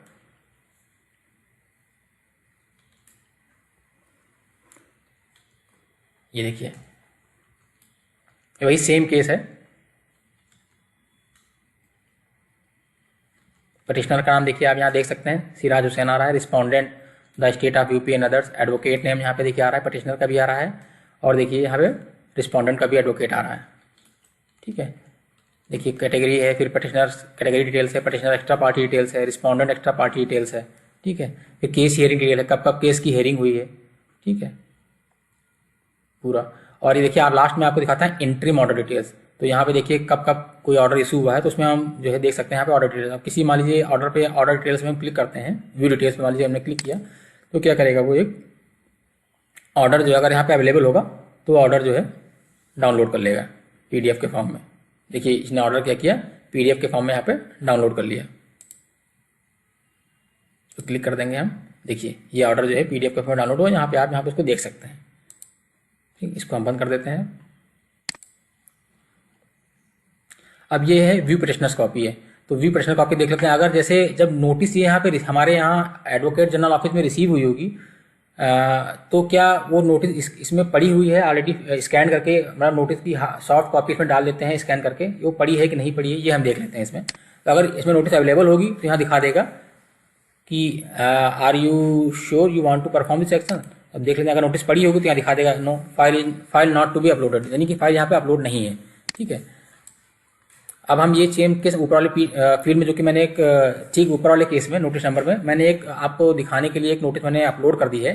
ये देखिए, ये वही सेम केस है। पटिशनर का नाम देखिए, आप यहाँ देख सकते हैं सिराज हुसैन आ रहा है, respondent the state of UP and others, advocate name यहाँ पे देखिए आ रहा है, पटिशनर का भी आ रहा है, और देखिए यहाँ पे रिस्पोंडेंट का भी एडवोकेट आ रहा है। ठीक है, देखिए कैटेगरी है, फिर पटिशनर कैटेगरी डिटेल्स है, पटिशनर एक्स्ट्रा पार्टी डिटेल्स है, रिस्पोंडेंट एक्स्ट्रा पार्टी डिटेल्स है। ठीक है, फिर केस हियरिंग डिटेल है, कब कब केस की हियरिंग हुई है। ठीक है, पूरा। और ये देखिए आप लास्ट में आपको दिखाता है इंट्रीम ऑर्डर डिटेल्स। तो यहाँ पे देखिए कब कब कोई ऑर्डर इशू हुआ है, तो उसमें हम जो है देख सकते हैं यहाँ पे ऑर्डर डिटेल्स। अब किसी मान लीजिए ऑर्डर पे, ऑर्डर डिटेल्स में हम क्लिक करते हैं, व्यू डिटेल्स पे मान लीजिए हमने क्लिक किया, तो क्या करेगा वो, एक ऑर्डर जो है अगर यहाँ पे अवेलेबल होगा तो ऑर्डर जो है डाउनलोड कर लेगा PDF के फॉर्म में। देखिए इसने ऑर्डर क्या किया, PDF के फॉर्म में यहाँ पे डाउनलोड कर लिया। तो क्लिक कर देंगे हम, देखिए ये ऑर्डर जो है PDF के फॉर्म में डाउनलोड हुआ, यहाँ पे आप यहाँ पे उसको देख सकते हैं। ठीक, इसको हम बंद कर देते हैं। अब ये है व्यू पटिशनर्स कॉपी है, तो व्यू पटिशनर कॉपी देख लेते हैं। अगर जैसे जब नोटिस ये यहाँ पे हमारे यहाँ एडवोकेट जनरल ऑफिस में रिसीव हुई होगी, तो क्या वो नोटिस इसमें पड़ी हुई है ऑलरेडी, स्कैन करके मतलब नोटिस की सॉफ्ट कॉपी इसमें डाल देते हैं स्कैन करके, वो पड़ी है कि नहीं पड़ी है ये हम देख लेते हैं इसमें। तो अगर इसमें नोटिस अवेलेबल होगी तो यहाँ दिखा देगा कि are you sure you want to perform this action. अब देख लेते हैं, अगर नोटिस पड़ी होगी तो यहाँ दिखा देगा no file not to be uploaded, यानी कि फाइल यहाँ पे अपलोड नहीं है। ठीक है, अब हम ये सेम केस ऊपर वाले फील्ड में, जो कि मैंने एक ठीक ऊपर वाले केस में नोटिस नंबर में मैंने एक आपको दिखाने के लिए एक नोटिस मैंने अपलोड कर दी है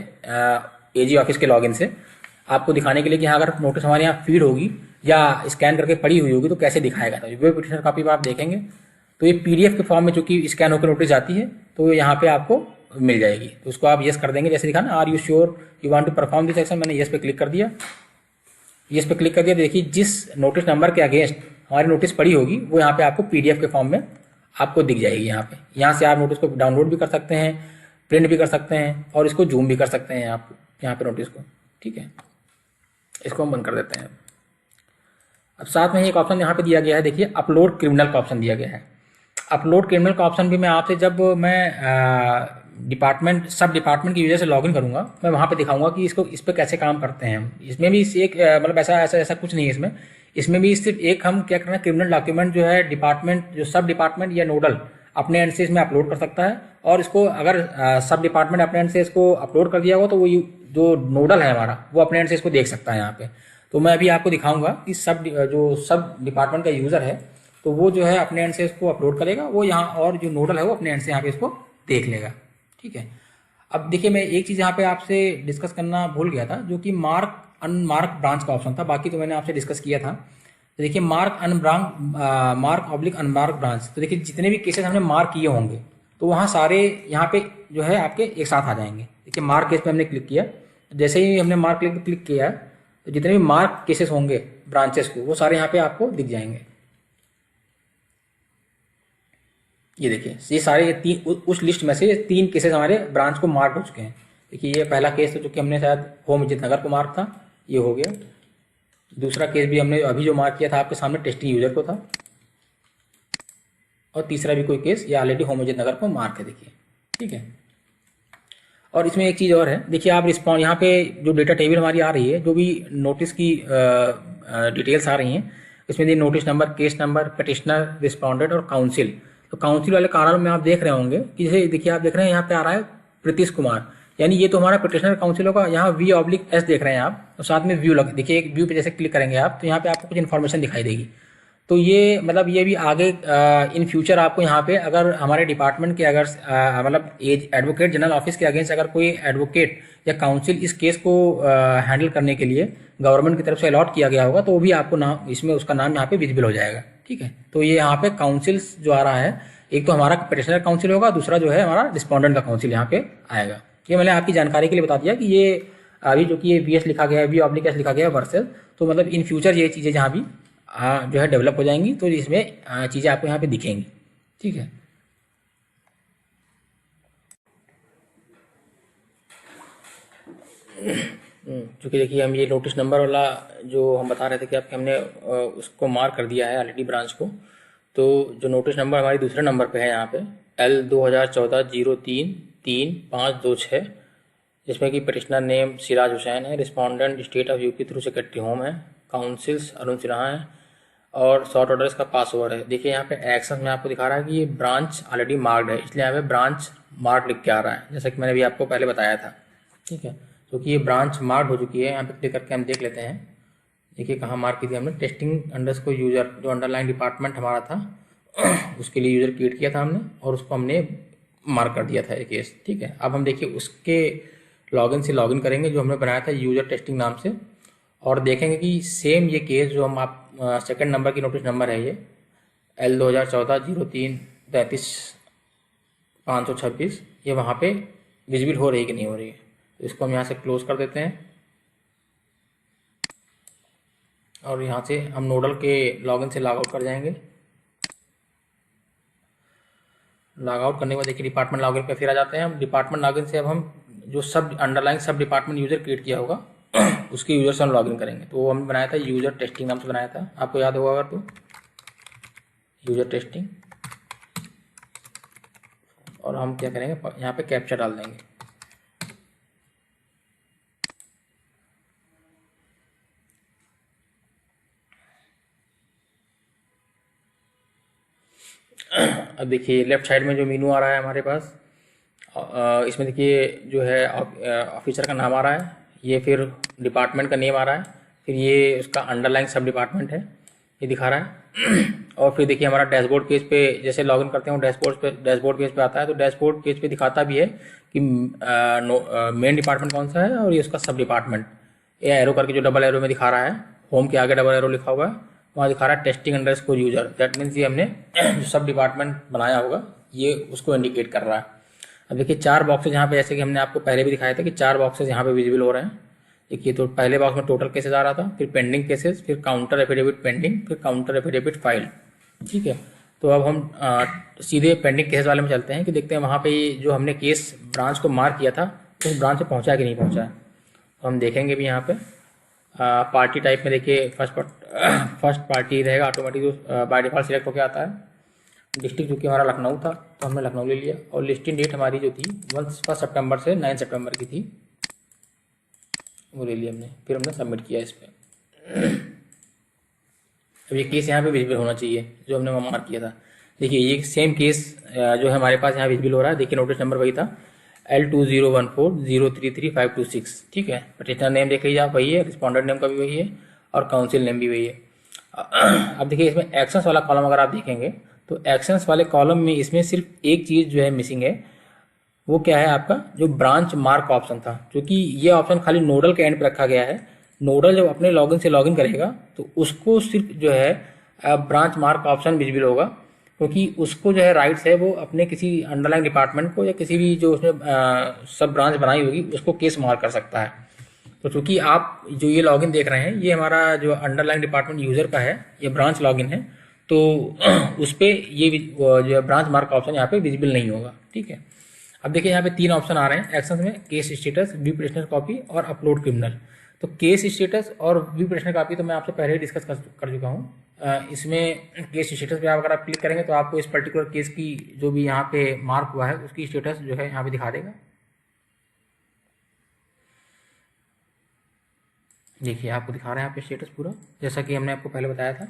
AG ऑफिस के लॉगिन से, आपको दिखाने के लिए कि हाँ अगर नोटिस हमारे यहाँ फीड होगी या स्कैन करके पड़ी हुई होगी तो कैसे दिखाएगा। तो व्यू पटिशनर कॉपी आप देखेंगे तो ये PDF के फॉर्म में चूंकि स्कैन होकर नोटिस जाती है तो यहाँ पे आपको मिल जाएगी। तो उसको आप यस कर देंगे, जैसे दिखा ना, are you sure you want to perform this action, मैंने यस पे क्लिक कर दिया। यस पे क्लिक कर दिया, देखिए जिस नोटिस नंबर के अगेंस्ट हमारी नोटिस पड़ी होगी वो यहाँ पे आपको PDF के फॉर्म में आपको दिख जाएगी। यहाँ से आप नोटिस को डाउनलोड भी कर सकते हैं, प्रिंट भी कर सकते हैं, और इसको जूम भी कर सकते हैं आप यहाँ पे नोटिस को। ठीक है, इसको हम बंद कर देते हैं। अब साथ में एक ऑप्शन यहाँ पे दिया गया है, देखिए अपलोड क्रिमिनल का ऑप्शन दिया गया है। अपलोड क्रिमिनल का ऑप्शन भी मैं आपसे, जब मैं डिपार्टमेंट सब डिपार्टमेंट की यूजर से लॉगिन करूंगा, मैं वहाँ पे दिखाऊंगा कि इसको इस पे कैसे काम करते हैं हम। इसमें भी एक मतलब ऐसा कुछ नहीं है इसमें भी सिर्फ एक हम क्या करना है, क्रिमिनल डॉक्यूमेंट जो है डिपार्टमेंट, जो सब डिपार्टमेंट या नोडल अपने एंड से इसमें अपलोड कर सकता है, और इसको अगर सब डिपार्टमेंट अपने एंड से इसको अपलोड कर दिया हो तो वो जो नोडल है हमारा वो अपने एंड से इसको देख सकता है यहाँ पे। तो मैं अभी आपको दिखाऊंगा कि जो सब डिपार्टमेंट का यूजर है तो वो जो है अपने एंड से इसको अपलोड करेगा, वो यहाँ, और जो नोडल है वो अपने एंड से यहाँ पे इसको देख लेगा। ठीक है, अब देखिए मैं एक चीज़ यहाँ पे आपसे डिस्कस करना भूल गया था, जो कि मार्क अनमार्क ब्रांच का ऑप्शन था, बाकी तो मैंने आपसे डिस्कस किया था। तो देखिए मार्क ऑब्लिक अनमार्क ब्रांच, तो देखिए जितने भी केसेस हमने मार्क किए होंगे तो वहाँ सारे यहाँ पे जो है आपके एक साथ आ जाएंगे। देखिए मार्क केस पे हमने क्लिक किया, जैसे ही हमने मार्क क्लिक किया तो जितने भी मार्क केसेस होंगे ब्रांचेस को वो सारे यहाँ पे आपको दिख जाएंगे। ये देखिए ये सारे उस लिस्ट में से ये 3 केसेस हमारे ब्रांच को मार्क हो चुके हैं। देखिए ये पहला केस तो जो कि हमने शायद होम इज्जत नगर को मार्क था, ये हो गया। दूसरा केस भी हमने अभी जो मार्क किया था आपके सामने टेस्टिंग यूजर को था, और तीसरा भी कोई केस ये ऑलरेडी होम इज्जत नगर को मार्क है। देखिए ठीक है, और इसमें एक चीज़ और है, देखिए आप रिस्पॉन्ड यहाँ पे जो डेटा टेबल हमारी आ रही है, जो भी नोटिस की डिटेल्स आ रही हैं, इसमें ये notice number, case number, petitioner, respondent और काउंसिल। तो काउंसिल वाले कारण में आप देख रहे होंगे कि जैसे देखिए आप देख रहे हैं यहाँ पे आ रहा है प्रीतिश कुमार, यानी ये तो हमारा पटिशनर काउंसिल होगा। यहाँ V/S देख रहे हैं आप, तो साथ में व्यू लग, देखिए एक व्यू पे जैसे क्लिक करेंगे आप तो यहाँ पे आपको कुछ इन्फॉर्मेशन दिखाई देगी। तो ये मतलब ये भी आगे इन फ्यूचर आपको यहाँ पे अगर हमारे डिपार्टमेंट के अगर मतलब एडवोकेट जनरल ऑफिस के अगेंस्ट अगर कोई एडवोकेट या काउंसिल इस केस को हैंडल करने के लिए गवर्नमेंट की तरफ से अलॉट किया गया होगा तो भी आपको नाम इसमें उसका नाम यहाँ पे विजिबल हो जाएगा। ठीक है, तो ये यहाँ पे काउंसिल्स जो आ रहा है, एक तो हमारा पटिशनर काउंसिल होगा, दूसरा जो है हमारा रिस्पॉन्डेंट का काउंसिल यहाँ पे आएगा। ये मैंने आपकी जानकारी के लिए बता दिया कि ये अभी जो कि ये VS लिखा गया है, V/S लिखा गया है वर्सेस, तो मतलब इन फ्यूचर ये चीज़ें जहाँ भी जो है डेवलप हो जाएंगी तो इसमें चीज़ें आपको यहाँ पे दिखेंगी। ठीक है, क्योंकि देखिए हम ये नोटिस नंबर वाला जो हम बता रहे थे कि आपके हमने उसको मार्क कर दिया है ऑलरेडी ब्रांच को। तो जो नोटिस नंबर हमारी दूसरे नंबर पे है यहाँ पे L 2014-03-3526, जिसमें कि पटिशनर नेम सिराज हुसैन है, respondent state of UP through secretary home है, काउंसिल्स अरुण सिन्हा है और शॉर्ट ऑर्डर इसका पास ओवर है। देखिए यहाँ पे एक्शन में आपको दिखा रहा है कि ये ब्रांच ऑलरेडी मार्क्ड है, इसलिए यहाँ पे ब्रांच मार्क लिख के आ रहा है, जैसा कि मैंने भी आपको पहले बताया था। ठीक है, क्योंकि ये ब्रांच मार्क हो चुकी है। यहाँ पे क्लिक करके हम देख लेते हैं। देखिए कहाँ मार्क की थी हमने, टेस्टिंग अंडरस्कोर यूजर, जो अंडरलाइन डिपार्टमेंट हमारा था उसके लिए यूजर क्रिएट किया था हमने और उसको हमने मार्क कर दिया था ये केस। ठीक है, अब हम देखिए उसके लॉगिन से लॉगिन करेंगे जो हमने बनाया था यूजर टेस्टिंग नाम से, और देखेंगे कि सेम ये केस जो हम आप सेकंड नंबर की नोटिस नंबर है ये L2014-03-33-526, ये वहाँ पे विजिबल हो रही है कि नहीं हो रही है। तो इसको हम यहाँ से क्लोज कर देते हैं और यहाँ से हम नोडल के लॉगिन से लॉग आउट कर जाएंगे। लॉग आउट करने के बाद देखिए डिपार्टमेंट लॉगिन पे फिर आ जाते हैं हम। डिपार्टमेंट लॉगिन से अब हम जो सब अंडरलाइन सब डिपार्टमेंट यूजर क्रिएट किया होगा उसके यूजर से हम लॉगिन करेंगे। तो वो हमने बनाया था यूजर टेस्टिंग नाम से बनाया था, आपको याद होगा अगर तो, यूजर टेस्टिंग। और हम क्या करेंगे, यहाँ पे कैप्चा डाल देंगे। अब देखिए लेफ्ट साइड में जो मीनू आ रहा है हमारे पास, इसमें देखिए जो है ऑफिसर का नाम आ रहा है, ये फिर डिपार्टमेंट का नेम आ रहा है, फिर ये उसका अंडरलाइन सब डिपार्टमेंट है ये दिखा रहा है और फिर देखिए हमारा डैशबोर्ड पेज पे जैसे लॉगिन करते हैं डैशबोर्ड पेज पे आता है। तो डैशबोर्ड पेज पे दिखाता भी है कि मेन डिपार्टमेंट कौन सा है और ये उसका सब डिपार्टमेंट। ये एरो करके जो डबल एरो में दिखा रहा है, होम के आगे डबल एरो लिखा हुआ है, वहाँ दिखा रहा है testing underscore user. That means ये हमने जो सब डिपार्टमेंट बनाया होगा ये उसको इंडिकेट कर रहा है। अब देखिए 4 बॉक्सेज यहाँ पे, जैसे कि हमने आपको पहले भी दिखाया था कि 4 बॉक्सेज यहाँ पे विजिबल हो रहे हैं। देखिए तो पहले बॉक्स में टोटल केसेस आ रहा था, फिर पेंडिंग केसेस, फिर काउंटर एफिडेविट पेंडिंग, फिर काउंटर एफिडेविट फाइल। ठीक है, तो अब हम सीधे पेंडिंग केसेस वाले में चलते हैं कि देखते हैं वहाँ पे जो हमने केस ब्रांच को मार्क किया था उस ब्रांच पे पहुँचा कि नहीं पहुँचा। तो हम देखेंगे भी यहाँ पे पार्टी टाइप में देखिए फर्स्ट पार्टी रहेगा ऑटोमेटिक, जो बाय डिफॉल्ट सिलेक्ट होकर आता है। डिस्ट्रिक्ट जो कि हमारा लखनऊ था तो हमने लखनऊ ले लिया और लिस्टिंग डेट हमारी जो थी 1 सितंबर से 9 सितंबर की थी, वो ले लिया हमने, फिर हमने सबमिट किया इस पर। अब ये केस यहाँ पे विजिबल होना चाहिए जो हमने वहाँ मार्क किया था। देखिए ये सेम केस जो है हमारे पास यहाँ विजिबल हो रहा है। देखिए नोटिस नंबर वही था L2014033526। ठीक है, पटिशनर नेम देख लीजिए आप वही है, रिस्पॉन्डेंट नेम का भी वही है और काउंसिल नेम भी वही है। अब देखिए इसमें एक्शंस वाला कॉलम अगर आप देखेंगे तो एक्शंस वाले कॉलम में इसमें सिर्फ एक चीज़ जो है मिसिंग है, वो क्या है आपका जो ब्रांच मार्क ऑप्शन था, क्योंकि ये ऑप्शन खाली नोडल के एंड पे रखा गया है। नोडल जब अपने लॉगिन से लॉगिन करेगा तो उसको सिर्फ जो है ब्रांच मार्क ऑप्शन विजिबल होगा, क्योंकि उसको जो है राइट्स है वो अपने किसी अंडरलाइन डिपार्टमेंट को या किसी भी जो उसने सब ब्रांच बनाई होगी उसको केस मार्क कर सकता है। तो चूंकि आप जो ये लॉगिन देख रहे हैं ये हमारा जो अंडरलाइन डिपार्टमेंट यूजर का है, ये ब्रांच लॉगिन है, तो उस पर ये जो ब्रांच मार्क ऑप्शन यहाँ पे विजिबल नहीं होगा। ठीक है, अब देखिए यहाँ पे 3 ऑप्शन आ रहे हैं एक्शंस में, case status, view petitioner copy और अपलोड क्रिमिनल। तो केस स्टेटस और व्यू पटिशनर कॉपी तो मैं आपसे पहले ही डिस्कस कर चुका हूँ। इसमें केस स्टेटस पे अगर आप क्लिक करेंगे तो आपको इस पर्टिकुलर केस की जो भी यहाँ पे मार्क हुआ है उसकी स्टेटस जो है यहाँ पे दिखा देगा। देखिए आपको दिखा रहा है यहाँ पे स्टेटस पूरा, जैसा कि हमने आपको पहले बताया था।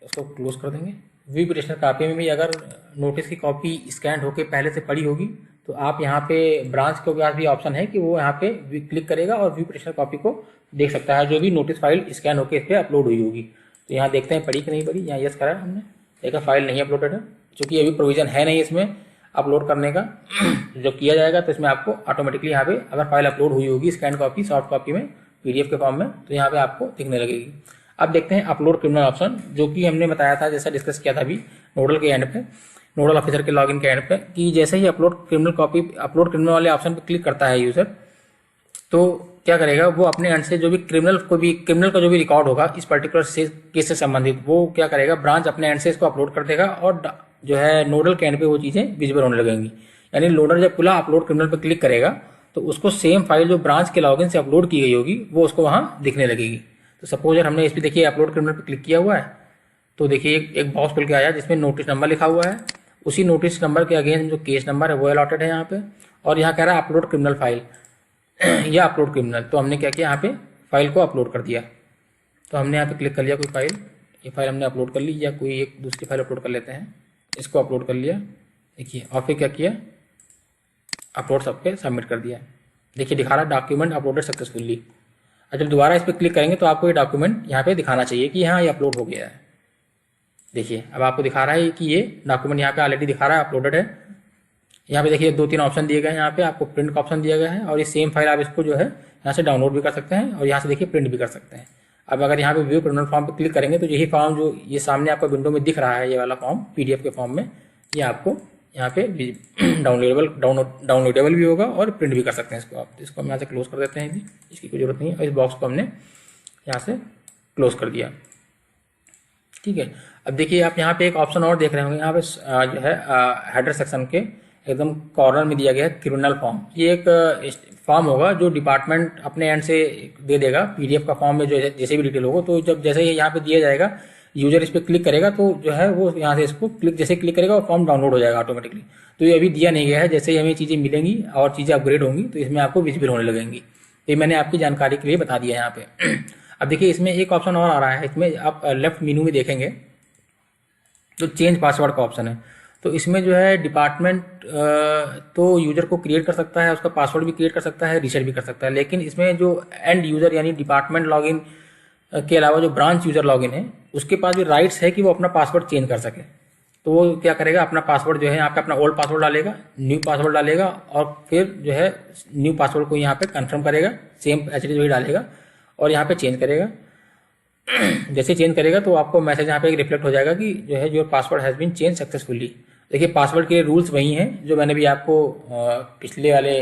इसको क्लोज कर देंगे। व्यू पटिशनर कॉपी में भी अगर नोटिस की कॉपी स्कैन होकर पहले से पड़ी होगी तो आप यहाँ पे ब्रांच के पास भी ऑप्शन है कि वो यहाँ पे क्लिक करेगा और व्यू पटिशनर कॉपी को देख सकता है जो भी नोटिस फाइल स्कैन होकर इस पर अपलोड हुई होगी। तो यहाँ देखते हैं पड़ी कि नहीं पड़ी। यहाँ यस करा हमने, देखा फाइल नहीं अपलोडेड है, चूँकि अभी प्रोविजन है नहीं इसमें अपलोड करने का। जो किया जाएगा तो इसमें आपको ऑटोमेटिकली यहाँ पे अगर फाइल अपलोड हुई होगी स्कैन कॉपी सॉफ्ट कॉपी में PDF के फॉर्म में तो यहाँ पे आपको दिखने लगेगी। अब देखते हैं अपलोड क्रिमिनल ऑप्शन, जो कि हमने बताया था जैसा डिस्कस किया था अभी नोडल के एंड पे, नोडल ऑफिसर के लॉगिन के एंड पे, कि जैसे ही अपलोड क्रिमिनल वाले ऑप्शन पे क्लिक करता है यूजर तो क्या करेगा वो अपने एंड से जो भी क्रिमिनल का जो भी रिकॉर्ड होगा इस पर्टिकुलर केस से संबंधित वो क्या करेगा ब्रांच अपने एंड से इसको अपलोड कर देगा और जो है नोडल के एंड पे वो चीज़ें विजिबल होने लगेंगी। यानी लोडर जब खुला अपलोड क्रिमिनल पे क्लिक करेगा तो उसको सेम फाइल जो ब्रांच के लॉगिन से अपलोड की गई होगी वो उसको वहाँ दिखने लगेगी। तो सपोज हमने इस पर देखिए अपलोड क्रिमिनल पे क्लिक किया हुआ है तो देखिए एक बॉक्स खुल के आया जिसमें नोटिस नंबर लिखा हुआ है। उसी नोटिस नंबर के अगेंस्ट जो केस नंबर है वो अलॉटेड है यहाँ पे, और यहाँ कह रहा है अपलोड क्रिमिनल फाइल या अपलोड क्रिमिनल। तो हमने क्या किया, यहाँ पे फाइल को अपलोड कर दिया। तो हमने यहाँ पे क्लिक कर लिया कोई फाइल, ये फाइल हमने अपलोड कर ली, या कोई एक दूसरी फाइल अपलोड कर लेते हैं, इसको अपलोड कर लिया। देखिए, और फिर क्या किया, अपलोड सब पे सबमिट कर दिया। देखिए दिखा रहा है डॉक्यूमेंट अपलोडेड सक्सेसफुली। और जब दोबारा इस पर क्लिक करेंगे तो आपको ये डॉक्यूमेंट यहाँ पे दिखाना चाहिए कि हाँ ये अपलोड हो गया है। देखिए अब आपको दिखा रहा है कि ये डॉक्यूमेंट यहाँ पे ऑलरेडी दिखा रहा है अपलोडेड है। यहाँ पे देखिए 2-3 ऑप्शन दिए गए हैं, यहाँ पे आपको प्रिंट का ऑप्शन दिया गया है, और ये सेम फाइल आप इसको जो है यहाँ से डाउनलोड भी कर सकते हैं और यहाँ से देखिए प्रिंट भी कर सकते हैं। अब अगर यहाँ पे व्यू क्रिमिनल फॉर्म पे क्लिक करेंगे तो यही फॉर्म जो ये सामने आपको विंडो में दिख रहा है, ये वाला फॉर्म पीडीएफ के फॉर्म में, ये आपको यहाँ पे डाउनलोडेबल भी होगा और प्रिंट भी कर सकते हैं इसको आप। तो इसको हम यहाँ से क्लोज कर देते हैं, इसकी कोई जरूरत नहीं है, और इस बॉक्स को हमने यहाँ से क्लोज कर दिया। ठीक है, अब देखिए आप यहाँ पे एक ऑप्शन और देख रहे होंगे, यहाँ पे जो है हेडर सेक्शन के एकदम कॉर्नर में दिया गया है क्रिमिनल फॉर्म। ये एक फॉर्म होगा जो डिपार्टमेंट अपने एंड से दे देगा पीडीएफ का फॉर्म में, जो जैसे भी डिटेल होगा। तो जब जैसे यहाँ पे दिया जाएगा, यूजर इस पर क्लिक करेगा तो जो है वो यहाँ से इसको जैसे क्लिक करेगा वो फॉर्म डाउनलोड हो जाएगा ऑटोमेटिकली। तो ये अभी दिया नहीं गया है, जैसे ही हमें चीज़ें मिलेंगी और चीज़ें अपग्रेड होंगी तो इसमें आपको विजिबल होने लगेंगी। ये मैंने आपकी जानकारी के लिए बता दिया यहाँ पे। अब देखिए इसमें एक ऑप्शन और आ रहा है, इसमें आप लेफ्ट मेनू में देखेंगे तो चेंज पासवर्ड का ऑप्शन है। तो इसमें जो है डिपार्टमेंट तो यूजर को क्रिएट कर सकता है, उसका पासवर्ड भी क्रिएट कर सकता है, रीसेट भी कर सकता है, लेकिन इसमें जो एंड यूजर यानी डिपार्टमेंट लॉगिन के अलावा जो ब्रांच यूजर लॉगिन है उसके पास भी राइट्स है कि वो अपना पासवर्ड चेंज कर सके। तो वो क्या करेगा, अपना पासवर्ड जो है यहाँ पे अपना ओल्ड पासवर्ड डालेगा, न्यू पासवर्ड डालेगा, और फिर जो है न्यू पासवर्ड को यहाँ पे कंफर्म करेगा, सेम एचडी वही डालेगा और यहाँ पे चेंज करेगा। जैसे चेंज करेगा तो आपको मैसेज यहाँ पे एक रिफ्लेक्ट हो जाएगा कि जो है your password has been change successfully. देखिए पासवर्ड के रूल्स वही हैं जो मैंने भी आपको पिछले वाले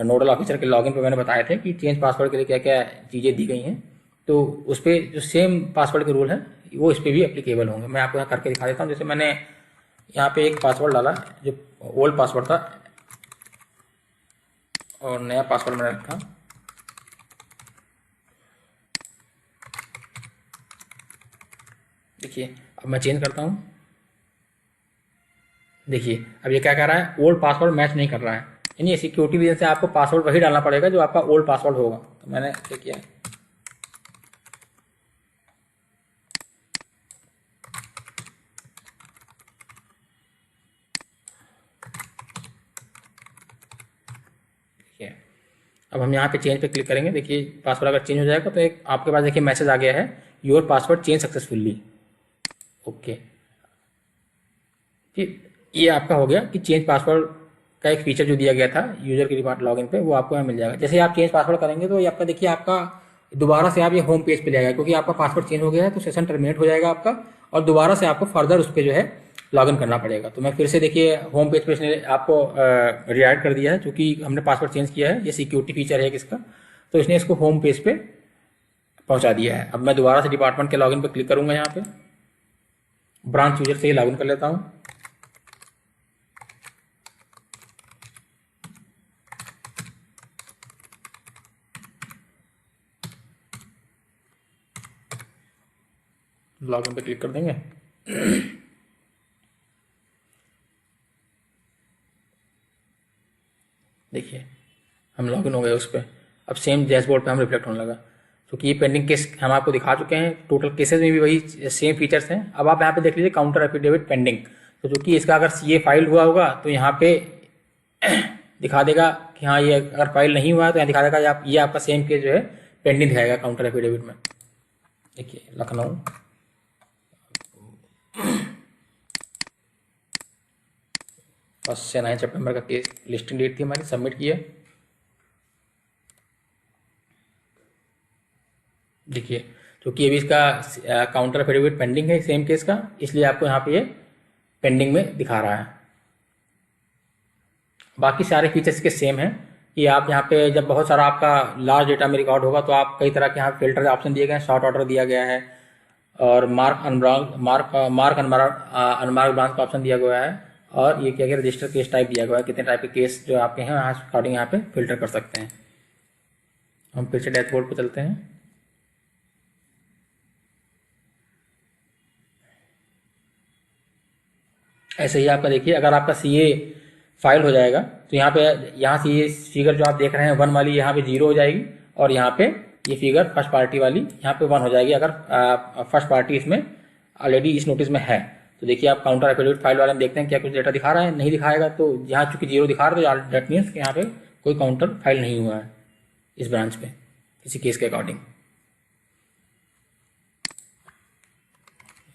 नोडल ऑफिसर के लॉगिन पे मैंने बताए थे कि चेंज पासवर्ड के लिए क्या क्या चीज़ें दी गई हैं। तो उस पर जो सेम पासवर्ड के रूल हैं वो इस पर भी एप्लीकेबल होंगे। मैं आपको यहाँ करके दिखा देता हूँ। जैसे मैंने यहाँ पे एक पासवर्ड डाला जो ओल्ड पासवर्ड था और नया पासवर्ड मैंने रखा। देखिए अब मैं चेंज करता हूँ। देखिए अब ये क्या कर रहा है, ओल्ड पासवर्ड मैच नहीं कर रहा है, यानी सिक्योरिटी रीजन से आपको पासवर्ड वही डालना पड़ेगा जो आपका ओल्ड पासवर्ड होगा। तो मैंने क्या किया, देखिए अब हम यहाँ पे चेंज पे क्लिक करेंगे। देखिए पासवर्ड अगर चेंज हो जाएगा तो एक आपके पास देखिए मैसेज आ गया है, your password change successfully. Okay, ये आपका हो गया कि चेंज पासवर्ड का एक फीचर जो दिया गया था यूजर के डिपार्ट लॉगिन पे, वो आपको यहाँ मिल जाएगा। जैसे आप चेंज पासवर्ड करेंगे तो ये आपका देखिए आपका दोबारा से आप ये होम पेज पे जाएगा, क्योंकि आपका पासवर्ड चेंज हो गया है तो सेशन टर्मिनेट हो जाएगा आपका, और दोबारा से आपको फर्दर उस पर जो है लॉगिन करना पड़ेगा। तो मैं फिर से देखिए होम पेज पे इसने आपको रिडायरेक्ट कर दिया है, क्योंकि हमने पासवर्ड चेंज किया है, ये सिक्योरिटी फीचर है किसका, तो इसने इसको होम पेज पे पहुंचा दिया है। अब मैं दोबारा से डिपार्टमेंट के लॉगिन पे क्लिक करूंगा, यहाँ पे ब्रांच यूजर से ही लॉगिन कर लेता हूँ। लॉगिन पे क्लिक कर देंगे। देखिए हम लॉगिन हो गए उस पर। अब सेम डैशबोर्ड पे हम रिफ्लेक्ट होने लगा, क्योंकि ये पेंडिंग केस हम आपको दिखा चुके हैं। टोटल केसेस में भी वही सेम फीचर्स हैं। अब आप यहाँ पे देख लीजिए काउंटर एफिडेविट पेंडिंग, तो जो कि इसका अगर सीए फाइल हुआ होगा तो यहाँ पे दिखा देगा कि हाँ ये अगर फाइल नहीं हुआ है तो यहाँ दिखा देगा ये आपका सेम केस जो है पेंडिंग दिखाएगा काउंटर एफिडेविट में। देखिए लखनऊ 1 से 9 सितंबर का केस लिस्टिंग डेट थी हमारी, सबमिट किया। देखिए क्योंकि अभी इसका काउंटर एफिडेविट पेंडिंग है सेम केस का, इसलिए आपको यहाँ पे ये पेंडिंग में दिखा रहा है। बाकी सारे फीचर्स के सेम हैं कि आप यहाँ पे जब बहुत सारा आपका लार्ज डेटा में रिकॉर्ड होगा तो आप कई तरह के यहाँ फिल्टर ऑप्शन दिए गए हैं, शॉर्ट ऑर्डर दिया गया है, और मार्क अनमार्क ब्रांच का ऑप्शन दिया गया है, और ये क्या क्या रजिस्टर केस टाइप दिया गया है, कितने टाइप के केस जो आपके हैं यहाँ अकॉर्डिंग यहाँ पे फिल्टर कर सकते हैं। हम फिर से डैशबोर्ड पे चलते हैं। ऐसे ही आपका देखिए अगर आपका सीए फाइल हो जाएगा। तो यहाँ पे, यहाँ से ये फिगर जो आप देख रहे हैं 1 वाली यहाँ पे 0 हो जाएगी, और यहाँ पे ये फिगर फर्स्ट पार्टी वाली यहाँ पे 1 हो जाएगी, अगर फर्स्ट पार्टी इसमें ऑलरेडी इस नोटिस में है। तो देखिए आप काउंटर एफिडेविट फाइल वाले में देखते हैं क्या कुछ डेटा दिखा रहा है, नहीं दिखाएगा। तो यहाँ चूंकि 0 दिखा रहा है, तो डेट मीन्स कि यहाँ पे कोई काउंटर फाइल नहीं हुआ है इस ब्रांच पे किसी केस के अकॉर्डिंग।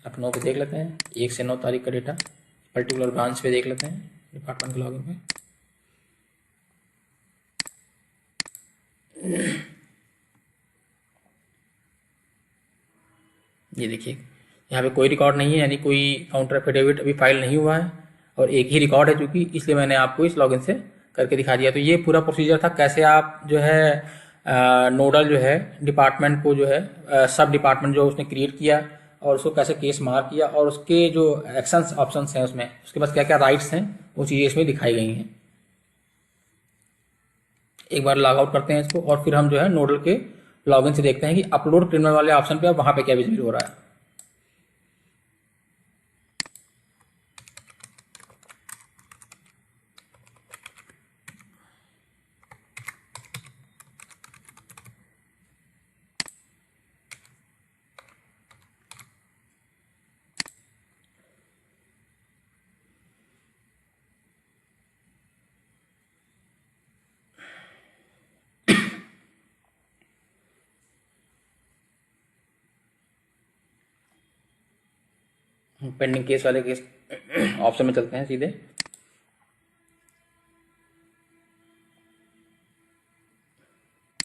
लखनऊ पे देख लेते हैं 1 से 9 तारीख का डेटा, पर्टिकुलर ब्रांच पे देख लेते हैं डिपार्टमेंट के लॉगिन में। ये देखिए यहाँ पे कोई रिकॉर्ड नहीं है, यानी कोई काउंटर एफिडेविट अभी फाइल नहीं हुआ है, और एक ही रिकॉर्ड है चूंकि, इसलिए मैंने आपको इस लॉगिन से करके दिखा दिया। तो ये पूरा प्रोसीजर था, कैसे आप जो है नोडल जो है डिपार्टमेंट को जो है सब डिपार्टमेंट जो उसने क्रिएट किया, और उसको कैसे केस मार्क किया, और उसके जो एक्शंस ऑप्शंस हैं उसमें, उसके पास क्या क्या राइट्स हैं, वो चीज़ें इसमें दिखाई गई हैं। एक बार लॉग आउट करते हैं इसको, और फिर हम जो है नोडल के लॉगिन से देखते हैं कि अपलोड क्रिमिनल वाले ऑप्शन पे अब वहां पे क्या विजिबल हो रहा है। पेंडिंग केस वाले केस ऑप्शन में चलते हैं सीधे।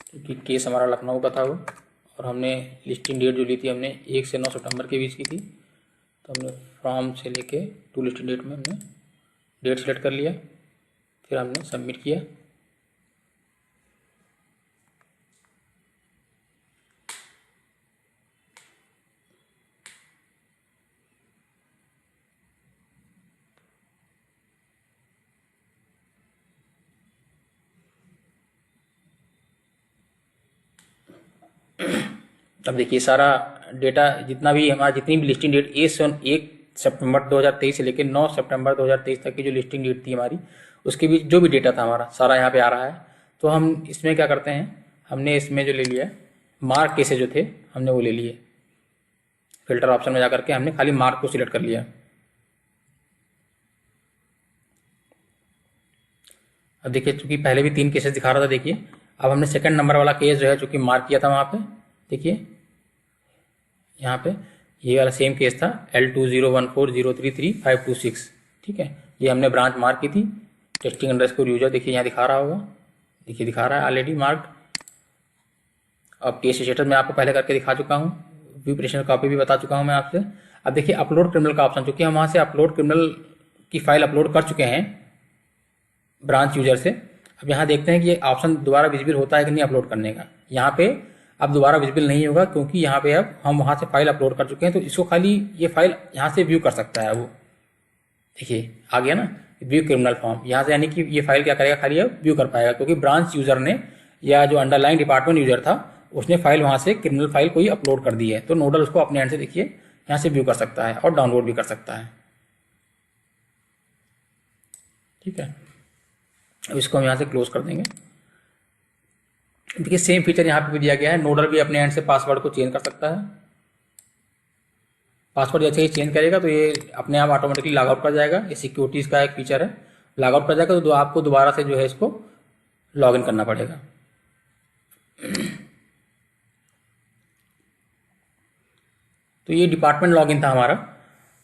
क्योंकि केस हमारा लखनऊ का था वो, और हमने लिस्टिंग डेट जो ली थी हमने 1 से 9 सितंबर के बीच की थी। तो हमने फ्रॉम से लेके टू लिस्टिंग डेट में हमने डेट सेलेक्ट कर लिया, फिर हमने सबमिट किया। अब देखिए सारा डेटा जितना भी हमारा, जितनी भी लिस्टिंग डेट 1 सितंबर 2023 से लेकर 9 सितंबर 2023 तक की जो लिस्टिंग डेट थी हमारी, उसके बीच जो भी डेटा था हमारा सारा यहाँ पे आ रहा है। तो हम इसमें क्या करते हैं, हमने इसमें जो ले लिया मार्क केसेस जो थे हमने वो ले लिए, फिल्टर ऑप्शन में जाकर के हमने खाली मार्क को सिलेक्ट कर लिया। अब देखिए चूंकि पहले भी 3 केसेस दिखा रहा था, देखिए अब हमने सेकंड नंबर वाला केस जो है चूंकि मार्क किया था वहाँ पे, देखिए यहाँ पे ये वाला सेम केस था L2014033526, ठीक है। ये हमने ब्रांच मार्क की थी, टेस्टिंग अंडरस्कोर यूजर, देखिए यहाँ दिखा रहा होगा, देखिए दिखा रहा है ऑलरेडी मार्क। अब केस स्टेटस में आपको पहले करके दिखा चुका हूँ, व्यू पेटिशन कॉपी भी बता चुका हूँ मैं आपसे। अब देखिए अपलोड क्रिमिनल का ऑप्शन, चूंकि हम वहाँ से अपलोड क्रिमिनल की फाइल अपलोड कर चुके हैं ब्रांच यूजर से। अब यहाँ देखते हैं कि ये ऑप्शन दोबारा विजिबल होता है कि नहीं अपलोड करने का। यहाँ पे अब दोबारा विजिबल नहीं होगा, क्योंकि यहाँ पे अब हम वहाँ से फाइल अपलोड कर चुके हैं। तो इसको खाली ये फाइल यहाँ से व्यू कर सकता है वो, देखिए आ गया ना व्यू क्रिमिनल फॉर्म, यहाँ से यानी कि ये फाइल क्या करेगा, खाली अब व्यू कर पाएगा, क्योंकि ब्रांच यूजर ने या जो अंडरलाइन डिपार्टमेंट यूजर था उसने फाइल वहाँ से क्रिमिनल फाइल कोई अपलोड कर दी है। तो नोडल उसको अपने एंड से देखिए यहाँ से व्यू कर सकता है और डाउनलोड भी कर सकता है, ठीक है। अब इसको हम यहाँ से क्लोज कर देंगे। देखिए सेम फीचर यहाँ पे भी दिया गया है, नोडल भी अपने एंड से पासवर्ड को चेंज कर सकता है। पासवर्ड जैसे ही चेंज करेगा तो ये अपने आप ऑटोमेटिकली लॉग आउट कर जाएगा। ये सिक्योरिटीज का एक फीचर है, लॉग आउट कर जाएगा तो आपको दोबारा से जो है इसको लॉग इन करना पड़ेगा। तो ये डिपार्टमेंट लॉगिन था हमारा।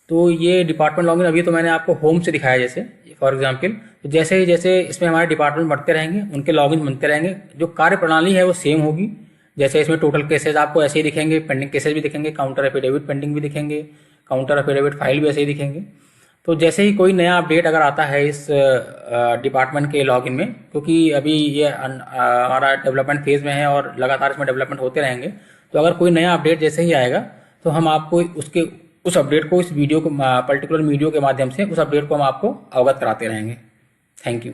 तो ये डिपार्टमेंट लॉगिन अभी तो मैंने आपको होम से दिखाया, जैसे फॉर एग्जांपल, तो जैसे जैसे इसमें हमारे डिपार्टमेंट बढ़ते रहेंगे उनके लॉगिन बनते रहेंगे, जो कार्य प्रणाली है वो सेम होगी। जैसे इसमें टोटल केसेज आपको ऐसे ही दिखेंगे, पेंडिंग केसेज भी दिखेंगे, काउंटर एफिडेविट पेंडिंग भी दिखेंगे, काउंटर एफिडेविट फाइल भी ऐसे ही दिखेंगे। तो जैसे ही कोई नया अपडेट अगर आता है इस डिपार्टमेंट के लॉगिन में, क्योंकि अभी ये हमारा डेवलपमेंट फेज में है और लगातार इसमें डेवलपमेंट होते रहेंगे, तो अगर कोई नया अपडेट जैसे ही आएगा तो हम आपको उस अपडेट को, इस वीडियो को, पर्टिकुलर वीडियो के माध्यम से उस अपडेट को हम आपको अवगत कराते रहेंगे। Thank you.